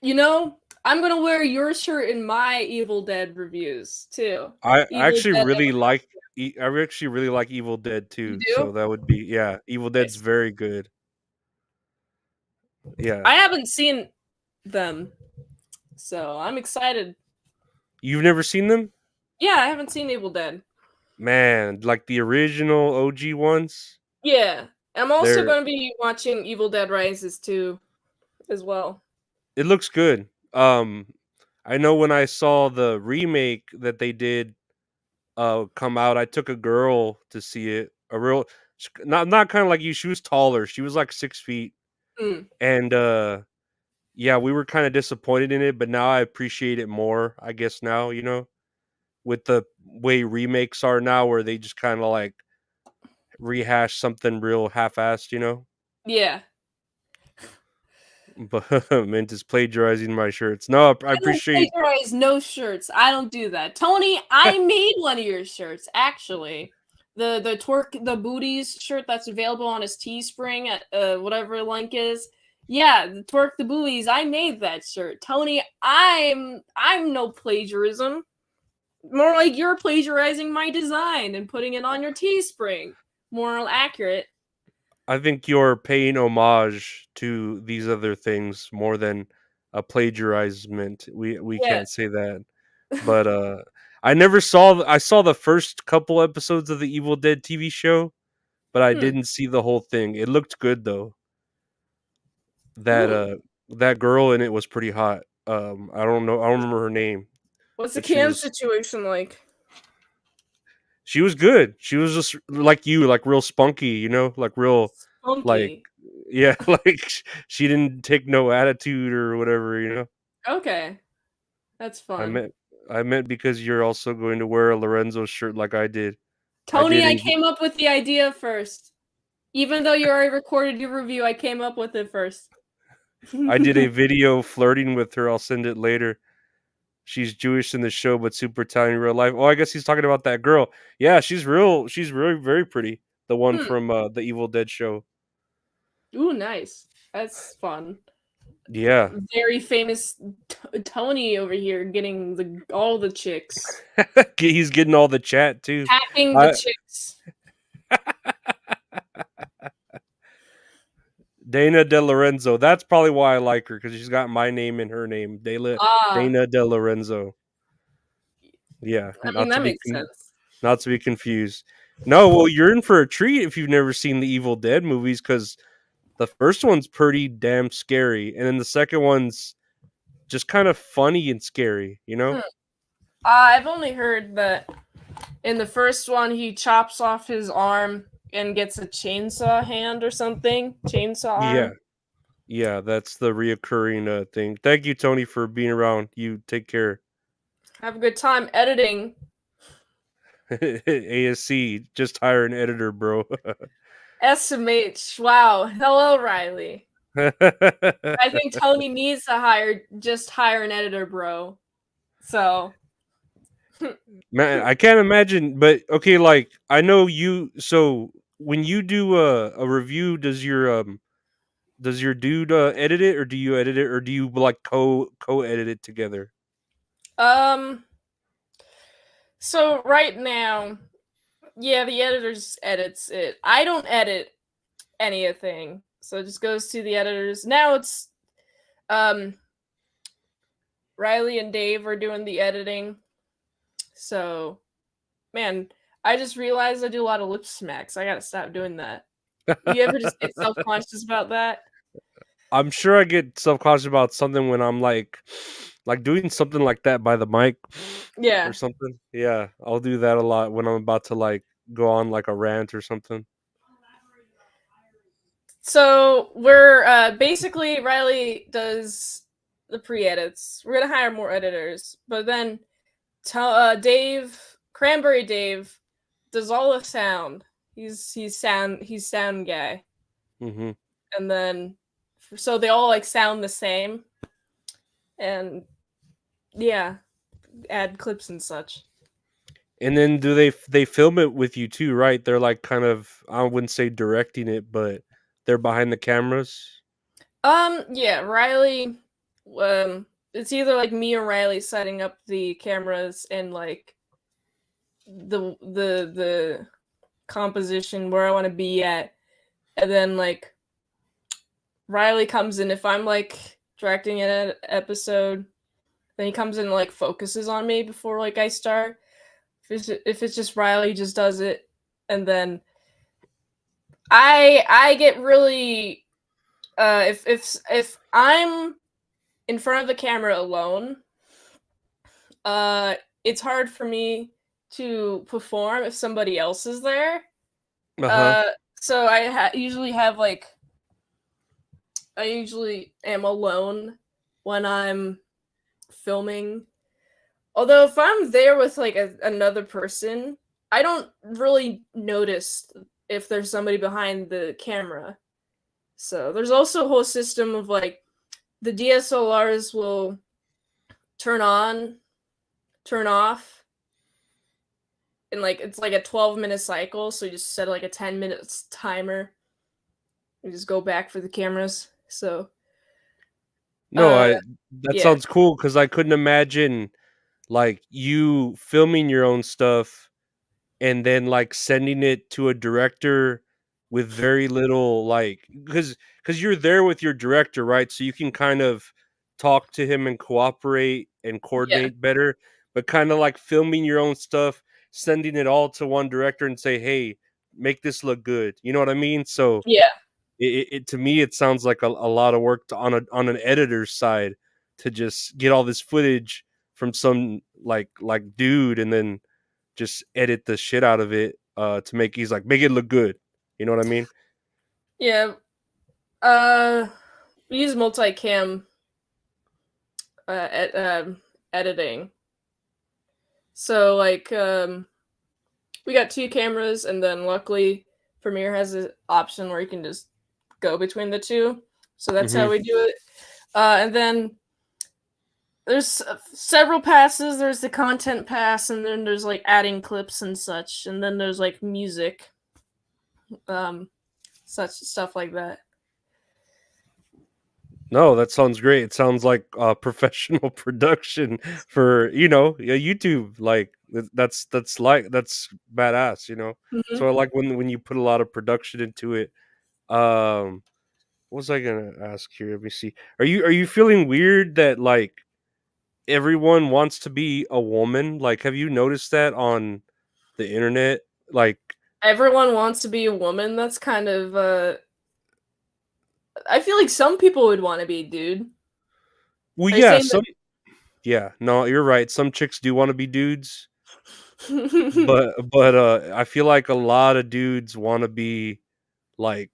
[SPEAKER 2] You know, I'm gonna wear your shirt in my Evil Dead reviews too.
[SPEAKER 1] I
[SPEAKER 2] Evil
[SPEAKER 1] actually
[SPEAKER 2] Dead
[SPEAKER 1] really
[SPEAKER 2] ever.
[SPEAKER 1] like. I actually really like Evil Dead
[SPEAKER 2] You
[SPEAKER 1] too.
[SPEAKER 2] do?
[SPEAKER 1] So that would be, yeah. Evil Dead's
[SPEAKER 2] Nice.
[SPEAKER 1] very good. Yeah.
[SPEAKER 2] I haven't seen them, so I'm excited.
[SPEAKER 1] You've never seen them?
[SPEAKER 2] Yeah, I haven't seen Evil Dead.
[SPEAKER 1] Man, like the original OG ones.
[SPEAKER 2] Yeah, I'm also
[SPEAKER 1] They're
[SPEAKER 2] gonna be watching Evil Dead Rises too, as well.
[SPEAKER 1] it looks good. I know when I saw the remake that they did come out, I took a girl to see it. A real not kind of like you, she was taller. She was like 6 feet.
[SPEAKER 2] Mm,
[SPEAKER 1] And yeah, we were kind of disappointed in it, but now I appreciate it more, I guess now, with the way remakes are now where they just kind of like rehash something real half-assed.
[SPEAKER 2] yeah.
[SPEAKER 1] But Mint is plagiarizing my shirts. No, I
[SPEAKER 2] I don't
[SPEAKER 1] appreciate.
[SPEAKER 2] plagiarize no shirts. I don't do that. Tony, I made one of your shirts actually. The twerk the booties shirt that's available on his Teespring at whatever link is. Yeah, the twerk the booties. I made that shirt. Tony, I'm no plagiarism. More like you're plagiarizing my design and putting it on your Teespring. More accurate.
[SPEAKER 1] I think you're paying homage to these other things more than a plagiarizement. We
[SPEAKER 2] Yeah.
[SPEAKER 1] can't say that. But I saw the first couple episodes of the Evil Dead TV show, but I
[SPEAKER 2] Hmm.
[SPEAKER 1] didn't see the whole thing. It looked good though. That
[SPEAKER 2] Ooh.
[SPEAKER 1] that girl in it was pretty hot. I don't know. I don't remember her name,
[SPEAKER 2] What's the
[SPEAKER 1] but she
[SPEAKER 2] cam
[SPEAKER 1] was
[SPEAKER 2] situation like?
[SPEAKER 1] she was good. She was just like you, like real spunky, like real like
[SPEAKER 2] Funky.
[SPEAKER 1] yeah, like she didn't take no attitude or whatever.
[SPEAKER 2] Okay. That's
[SPEAKER 1] I
[SPEAKER 2] fun.
[SPEAKER 1] meant I meant because you're also going to wear a Lorenzo shirt like I did. I
[SPEAKER 2] Tony,
[SPEAKER 1] did
[SPEAKER 2] I
[SPEAKER 1] a
[SPEAKER 2] came up with the idea first. Even though you already recorded your review, I came up with it first.
[SPEAKER 1] I did a video flirting with her. I'll send it later. she's Jewish in the show but super Italian in real life. Oh, I guess he's talking about that girl. Yeah, she's real. She's really very pretty. The one
[SPEAKER 2] Hmm.
[SPEAKER 1] from the Evil Dead show.
[SPEAKER 2] Ooh, nice. That's fun.
[SPEAKER 1] Yeah,
[SPEAKER 2] Very famous Tony over here getting all the chicks.
[SPEAKER 1] he's getting all the chat too.
[SPEAKER 2] Hacking the
[SPEAKER 1] I,
[SPEAKER 2] chicks.
[SPEAKER 1] Dana De Lorenzo. That's probably why I like her because she's got my name in her name.
[SPEAKER 2] Ah,
[SPEAKER 1] Dana De Lorenzo. Yeah,
[SPEAKER 2] I mean that makes sense.
[SPEAKER 1] not to be confused. No, well, you're in for a treat if you've never seen the Evil Dead movies because the first one's pretty damn scary, and then the second one's just kind of funny and scary. You
[SPEAKER 2] Hmm.
[SPEAKER 1] know?
[SPEAKER 2] I've only heard that in the first one he chops off his arm and gets a chainsaw hand or something. Chainsaw
[SPEAKER 1] Yeah,
[SPEAKER 2] arm.
[SPEAKER 1] yeah. That's the reoccurring thing. Thank you, Tony, for being around. You take care.
[SPEAKER 2] Have a good time editing.
[SPEAKER 1] ASC, just hire an editor, bro.
[SPEAKER 2] SMH. Wow. Hello, Riley. I think Tony needs to hire an editor, bro. So
[SPEAKER 1] Man, I can't imagine. But okay, like I know you. So when you do a review, does your dude edit it, or do you edit it, or do you like co edit it together?
[SPEAKER 2] um so right now, yeah, the editors edits it. I don't edit anything. So it just goes to the editors. Now it's um Riley and Dave are doing the editing. So man, I just realized I do a lot of lip smacks. I gotta stop doing that. You ever just get self conscious about that?
[SPEAKER 1] I'm sure I get self conscious about something when I'm like doing something like that by the mic or
[SPEAKER 2] Yeah.
[SPEAKER 1] something. Yeah, I'll do that a lot when I'm about to like go on like a rant or something.
[SPEAKER 2] So we're basically Riley does the pre-edits. We're gonna hire more editors, but then Dave Cranberry Dave does all the sound. He's sound guy,
[SPEAKER 1] Hmm.
[SPEAKER 2] and then so they all like sound the same, and yeah, add clips and such.
[SPEAKER 1] And then do they film it with you too, right? They're like kind of I wouldn't say directing it, but they're behind the cameras.
[SPEAKER 2] Yeah, Riley. It's either like me or Riley setting up the cameras and like the composition where I want to be at, and then like Riley comes in if I'm like directing an episode. Then he comes in and like focuses on me before like I start. If it's just Riley, he just does it, and then I get really if I'm in front of the camera alone, uh, it's hard for me to perform if somebody else is there.
[SPEAKER 1] Uh huh.
[SPEAKER 2] Uh, so usually have like I usually am alone when I'm filming. Although if I'm there with like another person, I don't really notice if there's somebody behind the camera. So there's also a whole system of like the DSLRs will turn on, turn off, and like it's like a 12-minute cycle. So you just set like a 10 minutes timer. You just go back for the cameras. So
[SPEAKER 1] No,
[SPEAKER 2] uh
[SPEAKER 1] I that
[SPEAKER 2] yeah.
[SPEAKER 1] sounds cool because I couldn't imagine like you filming your own stuff and then like sending it to a director with very little like because you're there with your director, right? So you can kind of talk to him and cooperate and
[SPEAKER 2] Yeah.
[SPEAKER 1] coordinate better, but kind of like filming your own stuff, sending it all to one director and say, hey, make this look good, you know what I mean? So
[SPEAKER 2] Yeah.
[SPEAKER 1] it to me it sounds like a lot of work on an editor's side to just get all this footage from some like dude and then just edit the shit out of it to make he's like make it look good. You know what I mean?
[SPEAKER 2] Yeah. Uh we use multicam editing. So like we got two cameras, and then luckily Premiere has an option where you can just go between the two. So that's how
[SPEAKER 1] Hmm.
[SPEAKER 2] we do it. And then There's several passes. There's the content pass, and then there's like adding clips and such, and then there's like music, um, such stuff like that.
[SPEAKER 1] No, that sounds great. It sounds like professional production for yeah, YouTube. Like that's badass.
[SPEAKER 2] Hmm.
[SPEAKER 1] So I like when you put a lot of production into it. Um, what was I gonna ask here? Let me see. Are you feeling weird that like everyone wants to be a woman? Like, have you noticed that on the internet? Like,
[SPEAKER 2] Everyone wants to be a woman. That's kind of. I feel like some people would want to be a dude.
[SPEAKER 1] well,
[SPEAKER 2] Are you
[SPEAKER 1] yeah,
[SPEAKER 2] saying
[SPEAKER 1] some yeah, no, you're right. Some chicks do want to be dudes,
[SPEAKER 2] that?
[SPEAKER 1] but I feel like a lot of dudes want to be like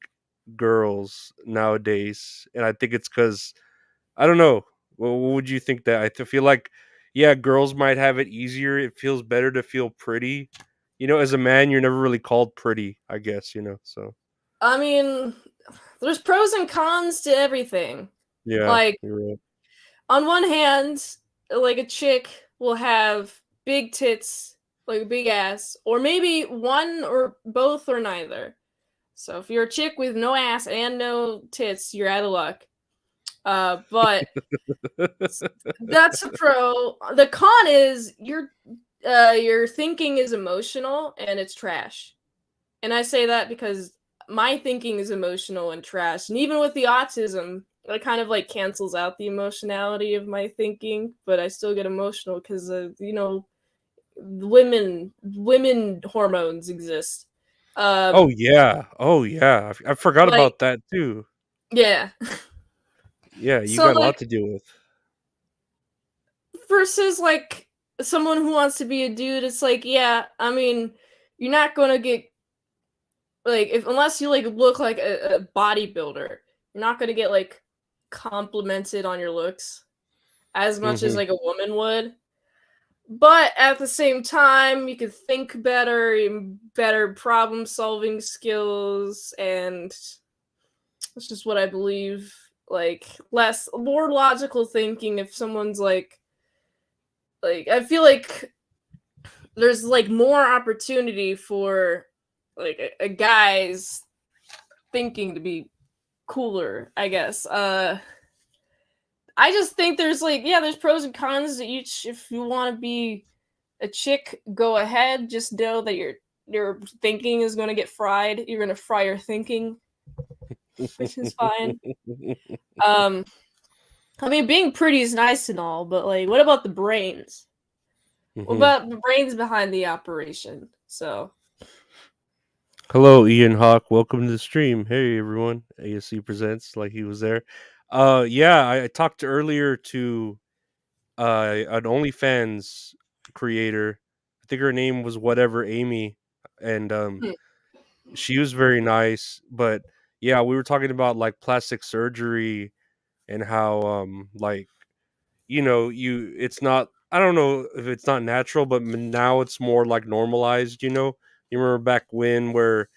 [SPEAKER 1] girls nowadays, and I think it's because I don't know. What would you think that feel like? Yeah, girls might have it easier. It feels better to feel pretty. As a man, you're never really called pretty. I guess so.
[SPEAKER 2] I mean, there's pros and cons to everything.
[SPEAKER 1] Yeah,
[SPEAKER 2] Like,
[SPEAKER 1] you're right.
[SPEAKER 2] on one hand, like a chick will have big tits, like a big ass, or maybe one or both or neither. So if you're a chick with no ass and no tits, you're out of luck. But that's a pro. The con is your thinking is emotional and it's trash. And I say that because my thinking is emotional and trash. And even with the autism, it kind of like cancels out the emotionality of my thinking, but I still get emotional because women hormones exist.
[SPEAKER 1] Oh
[SPEAKER 2] Um,
[SPEAKER 1] yeah, oh yeah. I forgot
[SPEAKER 2] like
[SPEAKER 1] about that too.
[SPEAKER 2] yeah.
[SPEAKER 1] Yeah, you
[SPEAKER 2] So
[SPEAKER 1] got a lot
[SPEAKER 2] like
[SPEAKER 1] to deal with.
[SPEAKER 2] versus like someone who wants to be a dude, it's like yeah, I mean, you're not gonna get like if unless you like look like a bodybuilder, you're not gonna get like complimented on your looks as much as
[SPEAKER 1] Hmm.
[SPEAKER 2] like a woman would. But at the same time, you could think better, better problem solving skills, and that's just what I believe. Like less, more logical thinking. If someone's like, I feel like there's like more opportunity for like a guy's thinking to be cooler. I guess. I just think there's like yeah, there's pros and cons to each. If you want to be a chick, go ahead. Just know that your thinking is going to get fried. You're going to fry your thinking, which is fine. Um, I mean, being pretty is nice and all, but like, what about the brains? What
[SPEAKER 1] Hmm.
[SPEAKER 2] about the brains behind the operation? So
[SPEAKER 1] Hello, Ian Hawk. Welcome to the stream. Hey, everyone. ASC presents. Like he was there. Yeah, I talked earlier to an OnlyFans creator. I think her name was whatever Amy, and
[SPEAKER 2] hmm.
[SPEAKER 1] she was very nice. But yeah, we were talking about like plastic surgery and how like you it's not, I don't know if it's not natural, but now it's more like normalized. You remember back when where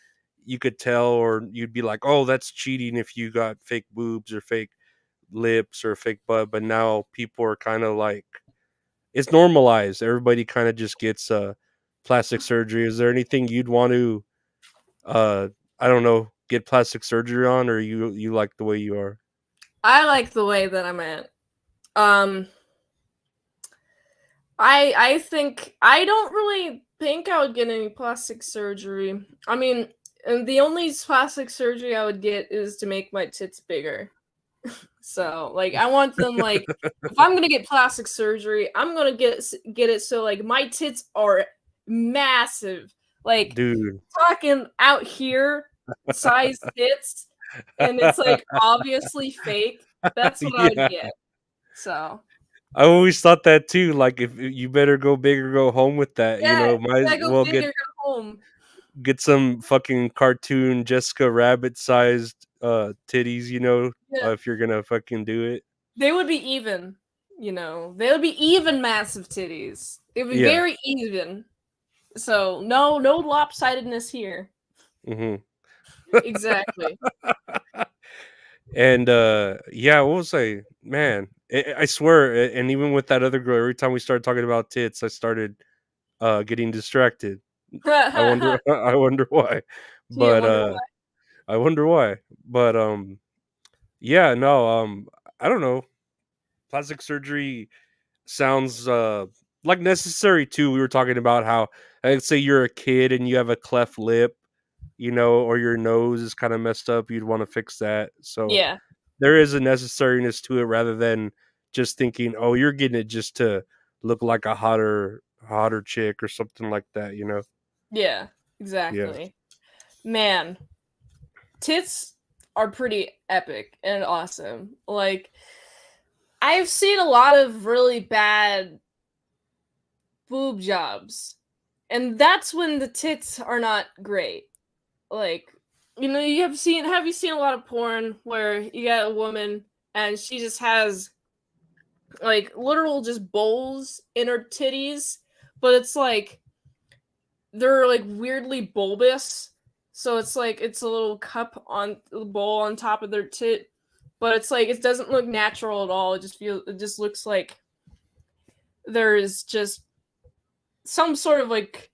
[SPEAKER 1] you could tell, or you'd be like, oh, that's cheating if you got fake boobs or fake lips or fake butt, but now people are kind of like, it's normalized. Everybody kind of just gets plastic surgery. Is there anything you'd want to uh I don't know, get plastic surgery on, or you like the way you are?
[SPEAKER 2] I like the way that I'm at. Um, I think I don't really think I would get any plastic surgery. I mean, and the only plastic surgery I would get is to make my tits bigger. So, like, I want them like if I'm gonna get plastic surgery, I'm gonna get it so like my tits are massive, like
[SPEAKER 1] Dude.
[SPEAKER 2] talking out here size tits, and it's like obviously fake. That's what I would
[SPEAKER 1] Yeah,
[SPEAKER 2] get. So
[SPEAKER 1] I always thought that too. Like, if you better go big or go home with that.
[SPEAKER 2] yeah,
[SPEAKER 1] Might as
[SPEAKER 2] gotta go
[SPEAKER 1] well
[SPEAKER 2] big
[SPEAKER 1] get
[SPEAKER 2] or go home.
[SPEAKER 1] some fucking cartoon Jessica Rabbit sized titties.
[SPEAKER 2] Yeah,
[SPEAKER 1] If you're gonna fucking do it.
[SPEAKER 2] they would be even. They would be even massive titties. It would be
[SPEAKER 1] Yeah.
[SPEAKER 2] very even. So no lopsidedness here.
[SPEAKER 1] Hmm.
[SPEAKER 2] Exactly.
[SPEAKER 1] And yeah, what was I, man? I swear, and even with that other girl, every time we started talking about tits, I started getting distracted. I wonder I wonder why.
[SPEAKER 2] Yeah,
[SPEAKER 1] But
[SPEAKER 2] wonder why.
[SPEAKER 1] I wonder why. But yeah, no, I don't know. Plastic surgery sounds like necessary too. We were talking about how, let's say you're a kid and you have a cleft lip, or your nose is kind of messed up, you'd want to fix that. So
[SPEAKER 2] Yeah,
[SPEAKER 1] there is a necessariness to it rather than just thinking, oh, you're getting it just to look like a hotter chick or something like that.
[SPEAKER 2] yeah,
[SPEAKER 1] Yeah.
[SPEAKER 2] exactly. Man, tits are pretty epic and awesome. Like, I've seen a lot of really bad boob jobs, and that's when the tits are not great. Like, have you seen a lot of porn where you got a woman and she just has like literal just bowls in her titties, but it's like they're like weirdly bulbous. So it's like it's a little cup on the bowl on top of their tit, but it's like it doesn't look natural at all. It just looks like there's just some sort of like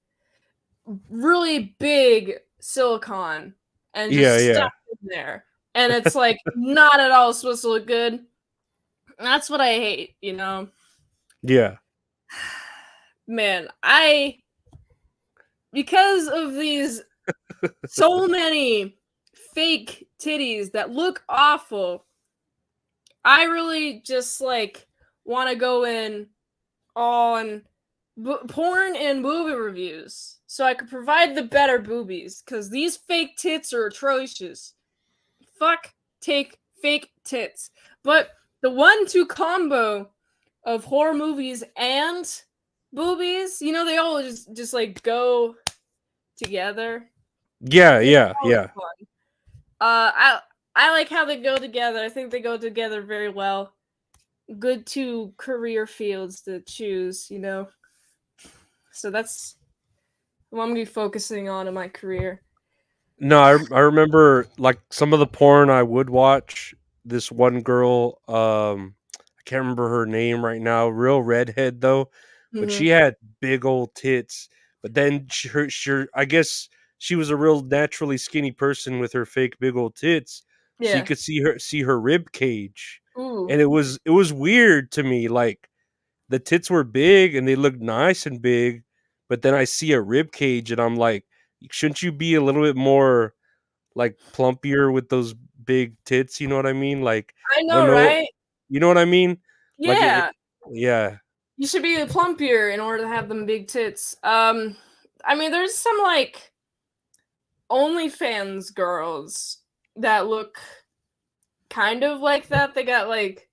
[SPEAKER 2] really big silicon and
[SPEAKER 1] Yeah,
[SPEAKER 2] just stuck
[SPEAKER 1] yeah.
[SPEAKER 2] in there. And it's like not at all supposed to look good. That's what I hate.
[SPEAKER 1] Yeah.
[SPEAKER 2] Man, I because of these so many fake titties that look awful, I really just like want to go in on porn and movie reviews so I could provide the better boobies because these fake tits are atrocious. Fuck take fake tits. But the 1-2 combo of horror movies and boobies, they all just like go together.
[SPEAKER 1] Yeah,
[SPEAKER 2] It's
[SPEAKER 1] yeah,
[SPEAKER 2] always
[SPEAKER 1] yeah.
[SPEAKER 2] fun. I like how they go together. I think they go together very well. Good two career fields to choose. So that's what I'm gonna be focusing on in my career.
[SPEAKER 1] No, I remember like some of the porn I would watch. This one girl, I can't remember her name right now. Real redhead though, but
[SPEAKER 2] Mm-hmm.
[SPEAKER 1] she had big old tits. But then I guess she was a real naturally skinny person with her fake big old tits, so you
[SPEAKER 2] Yeah.
[SPEAKER 1] could see her rib cage,
[SPEAKER 2] Ooh.
[SPEAKER 1] and it was weird to me. Like the tits were big and they looked nice and big, but then I see a rib cage and I'm like, shouldn't you be a little bit more like plumpier with those big tits? You know what I mean? Like
[SPEAKER 2] I
[SPEAKER 1] I don't
[SPEAKER 2] know,
[SPEAKER 1] know.
[SPEAKER 2] right?
[SPEAKER 1] You know what I mean? Like
[SPEAKER 2] Yeah.
[SPEAKER 1] yeah.
[SPEAKER 2] You should be plumpier in order to have them big tits. I mean, there's some like OnlyFans girls that look kind of like that. They got like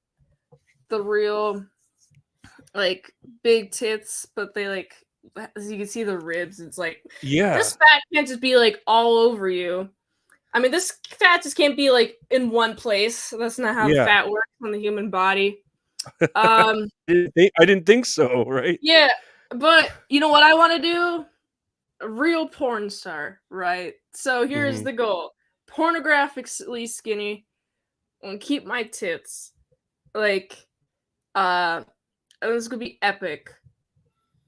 [SPEAKER 2] the real like big tits, but they like as you can see the ribs. It's like this
[SPEAKER 1] Yeah.
[SPEAKER 2] fat can't just be like all over you. I mean, this fat just can't be like in one place. That's not how the
[SPEAKER 1] Yeah.
[SPEAKER 2] fat works on the human body. Um,
[SPEAKER 1] I didn't think so, right?
[SPEAKER 2] yeah, but you know what I want to do? A real porn star, right? So here's
[SPEAKER 1] Mhm.
[SPEAKER 2] the goal: pornographically skinny and keep my tits. Like, and this is gonna be epic.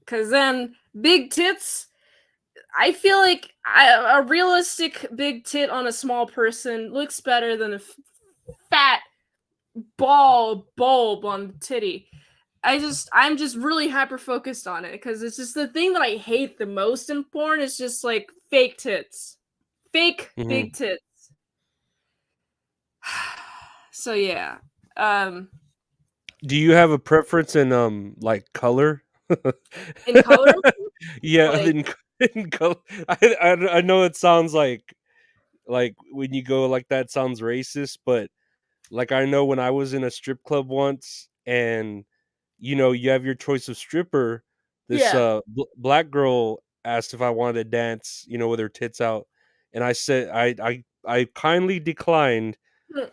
[SPEAKER 2] Cause then big tits. I feel like a realistic big tit on a small person looks better than a fat ball bulb on the titty. I'm just really hyper focused on it because it's just the thing that I hate the most in porn is just like fake tits, fake
[SPEAKER 1] Mhm.
[SPEAKER 2] big tits. So yeah, um,
[SPEAKER 1] Do you have a preference in like color?
[SPEAKER 2] in color,
[SPEAKER 1] Yeah,
[SPEAKER 2] like
[SPEAKER 1] in color. I know it sounds like when you go like that sounds racist, but like I know when I was in a strip club once and you have your choice of stripper, this
[SPEAKER 2] yeah,
[SPEAKER 1] black girl asked if I wanted to dance, with her tits out, and I said I kindly declined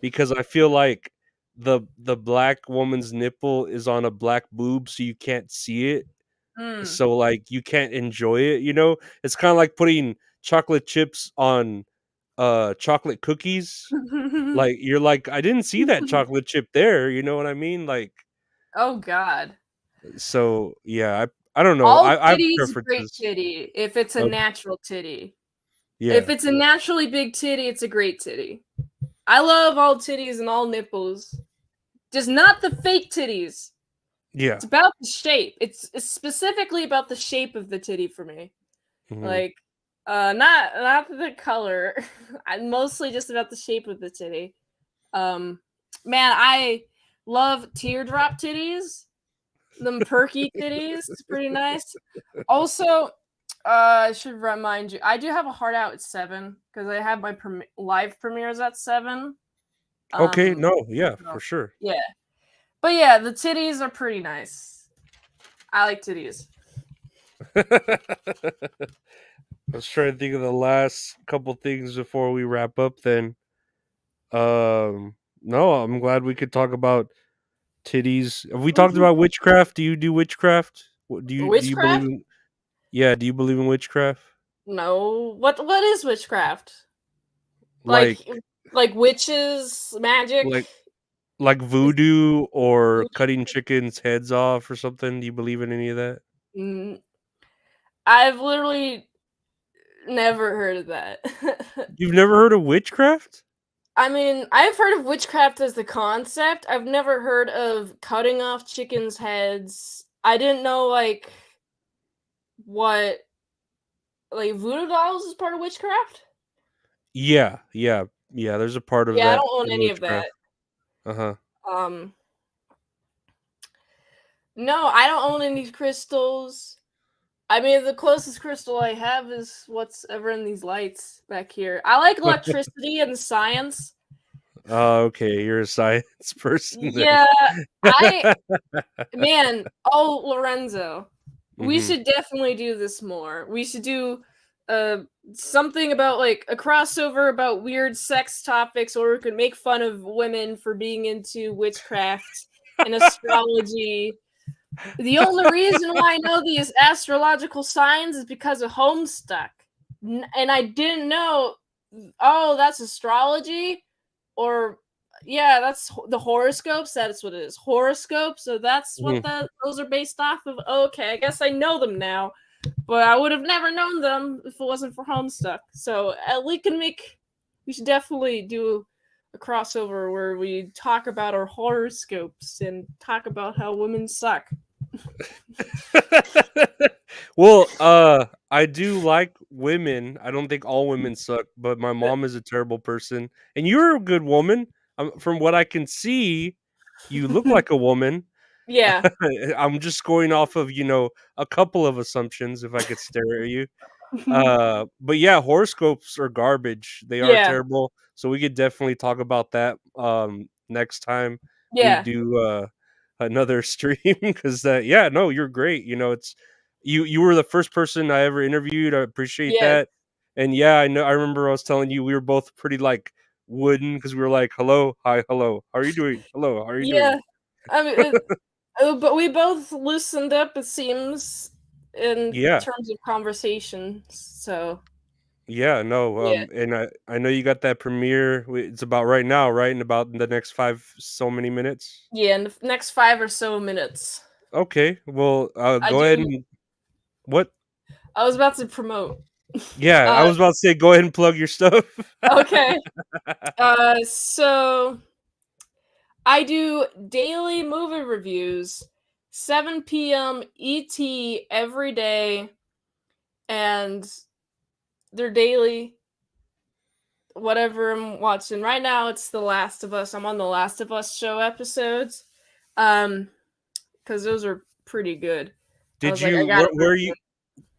[SPEAKER 1] because I feel like the black woman's nipple is on a black boob so you can't see it.
[SPEAKER 2] mm.
[SPEAKER 1] So like you can't enjoy it. It's kind of like putting chocolate chips on chocolate cookies. Like you're like I didn't see that chocolate chip there, you know what I mean? Like
[SPEAKER 2] Oh God.
[SPEAKER 1] So yeah, I don't know.
[SPEAKER 2] All
[SPEAKER 1] I have
[SPEAKER 2] titties, great
[SPEAKER 1] preferences.
[SPEAKER 2] titty. If it's a
[SPEAKER 1] Uh,
[SPEAKER 2] natural titty. If
[SPEAKER 1] yeah,
[SPEAKER 2] it's a naturally big titty, it's a great titty. I love all titties and all nipples. Just not the fake titties.
[SPEAKER 1] yeah.
[SPEAKER 2] It's about the shape. It's specifically about the shape of the titty for me.
[SPEAKER 1] Hmm.
[SPEAKER 2] Like, not the color. I'm mostly just about the shape of the titty. Um, man, I love teardrop titties. Them perky titties, it's pretty nice. Also, I should remind you, I do have a heart out at 7 because I have my live premieres at 7.
[SPEAKER 1] Okay,
[SPEAKER 2] Um,
[SPEAKER 1] no, yeah,
[SPEAKER 2] so,
[SPEAKER 1] for sure.
[SPEAKER 2] yeah, but yeah, the titties are pretty nice. I like titties.
[SPEAKER 1] I was trying to think of the last couple things before we wrap up. Then, no, I'm glad we could talk about titties. Have we talked
[SPEAKER 2] Mhm.
[SPEAKER 1] about witchcraft? Do you do witchcraft? Do you believe
[SPEAKER 2] Witchcraft?
[SPEAKER 1] in? Yeah, do you believe in witchcraft?
[SPEAKER 2] No. What is witchcraft? Like
[SPEAKER 1] Like
[SPEAKER 2] like witches, magic?
[SPEAKER 1] like like
[SPEAKER 2] Is
[SPEAKER 1] voodoo or
[SPEAKER 2] voodoo?
[SPEAKER 1] cutting chickens' heads off or something? Do you believe in any of that?
[SPEAKER 2] Mm, I've literally never heard of that.
[SPEAKER 1] You've never heard of witchcraft?
[SPEAKER 2] I mean, I've heard of witchcraft as the concept. I've never heard of cutting off chickens' heads. I didn't know what voodoo dolls is part of witchcraft.
[SPEAKER 1] Yeah, yeah, yeah. There's a part of
[SPEAKER 2] Yeah, I
[SPEAKER 1] that
[SPEAKER 2] don't own
[SPEAKER 1] in
[SPEAKER 2] any of that.
[SPEAKER 1] witchcraft. Uh huh.
[SPEAKER 2] Um, no, I don't own any crystals. I mean, the closest crystal I have is what's ever in these lights back here. I like electricity and science.
[SPEAKER 1] Oh, okay. You're a science person then.
[SPEAKER 2] Yeah, I man, oh Lorenzo, we
[SPEAKER 1] Hmm.
[SPEAKER 2] should definitely do this more. We should do uh something about like a crossover about weird sex topics, or we could make fun of women for being into witchcraft and astrology. The only reason why I know these astrological signs is because of Homestuck. And I didn't know, oh, that's astrology? Or, yeah, that's the horoscopes. That's what it is. Horoscopes. So that's what
[SPEAKER 1] Hmm.
[SPEAKER 2] those are based off of. Okay, I guess I know them now. But I would have never known them if it wasn't for Homestuck. So we should definitely do a crossover where we talk about our horoscopes and talk about how women suck.
[SPEAKER 1] Well, I do like women. I don't think all women suck, but my mom is a terrible person, and you're a good woman. From what I can see, you look like a woman.
[SPEAKER 2] Yeah.
[SPEAKER 1] I'm just going off of a couple of assumptions. If I could stare at you. But yeah, horoscopes are garbage. They are
[SPEAKER 2] Yeah.
[SPEAKER 1] terrible. So we could definitely talk about that next time we
[SPEAKER 2] Yeah.
[SPEAKER 1] do another stream because yeah, no, you're great. It's you were the first person I ever interviewed. I appreciate
[SPEAKER 2] Yeah.
[SPEAKER 1] that. And yeah, I remember I was telling you we were both pretty like wooden because we were like, "Hello, hi, hello. How are you doing? Hello, how are you doing?"
[SPEAKER 2] Yeah. I mean, but we both loosened up, it seems, in
[SPEAKER 1] Yeah.
[SPEAKER 2] terms of conversation. So,
[SPEAKER 1] Yeah, no,
[SPEAKER 2] yeah.
[SPEAKER 1] and I know you got that premiere. It's about right now, right? In about the next five so many minutes.
[SPEAKER 2] Yeah, in the next 5 or so minutes.
[SPEAKER 1] Okay, well,
[SPEAKER 2] I
[SPEAKER 1] go ahead
[SPEAKER 2] do.
[SPEAKER 1] and what?
[SPEAKER 2] I was about to promote.
[SPEAKER 1] Yeah, I
[SPEAKER 2] Uh,
[SPEAKER 1] was about to say, go ahead and plug your stuff.
[SPEAKER 2] okay. So I do daily movie reviews, 7 p.m. ET every day, and they're daily. Whatever I'm watching right now, it's The Last of Us. I'm on The Last of Us show episodes, um, because those are pretty good. I
[SPEAKER 1] Did
[SPEAKER 2] was like,
[SPEAKER 1] you
[SPEAKER 2] I gotta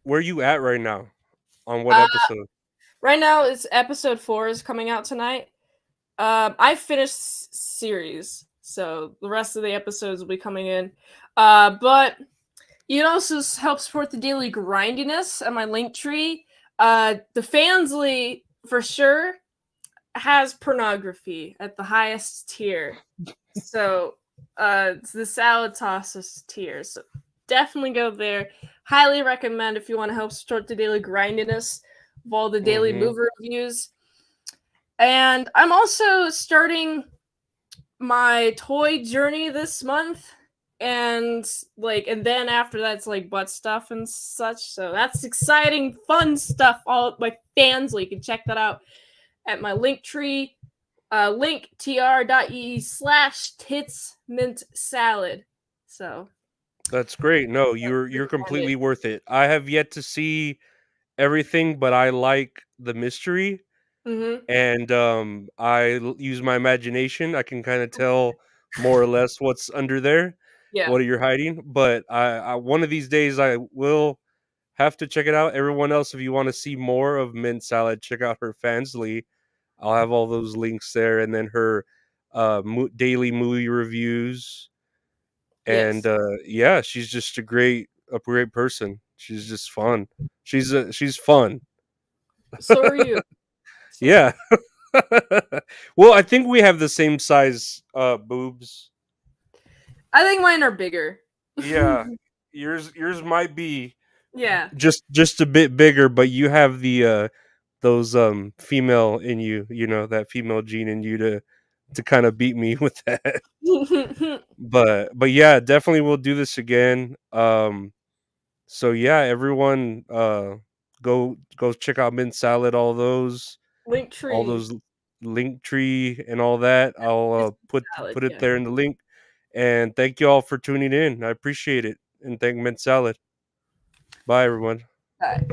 [SPEAKER 1] where you at right now? On what
[SPEAKER 2] uh,
[SPEAKER 1] episode?
[SPEAKER 2] right now, it's episode 4 is coming out tonight. I finished series, so the rest of the episodes will be coming in. But you can also help support the daily grindiness on my link tree. The Fansly for sure has pornography at the highest tier. So it's the salad tosses tier. So definitely go there. Highly recommend if you want to help support the daily grindiness of all the daily
[SPEAKER 1] Mm-hmm.
[SPEAKER 2] movie reviews. And I'm also starting my toy journey this month. and and then after that's like butt stuff and such. So that's exciting, fun stuff. All my fans, you can check that out at my link tree, link tr.ee/tits mint salad. So
[SPEAKER 1] That's great. No, you're
[SPEAKER 2] recommend it.
[SPEAKER 1] completely worth it. I have yet to see everything, but I like the mystery,
[SPEAKER 2] Mm-hmm.
[SPEAKER 1] and use my imagination. I can kind of tell more or less what's under there,
[SPEAKER 2] Yeah.
[SPEAKER 1] what you're hiding. But I one of these days I will have to check it out. Everyone else, if you want to see more of Mint Salad, check out her Fansly. I'll have all those links there, and then her daily movie reviews. And
[SPEAKER 2] Yes.
[SPEAKER 1] yeah, she's just a great person. She's just fun. She's fun.
[SPEAKER 2] So are you. So
[SPEAKER 1] Yeah. Well, I think we have the same size boobs.
[SPEAKER 2] I think mine are bigger.
[SPEAKER 1] Yeah. Yours might be
[SPEAKER 2] Yeah.
[SPEAKER 1] just a bit bigger, but you have the those female in you, that female gene in you to kind of beat me with that. But yeah, definitely we'll do this again. So yeah, everyone go check out Mint Salad,
[SPEAKER 2] Link
[SPEAKER 1] all
[SPEAKER 2] tree.
[SPEAKER 1] those link tree and all that. I'll
[SPEAKER 2] It's salad.
[SPEAKER 1] put it
[SPEAKER 2] Yeah.
[SPEAKER 1] there in the link. And thank you all for tuning in. I appreciate it. And thank Mint Salad. Bye everyone.
[SPEAKER 2] Bye.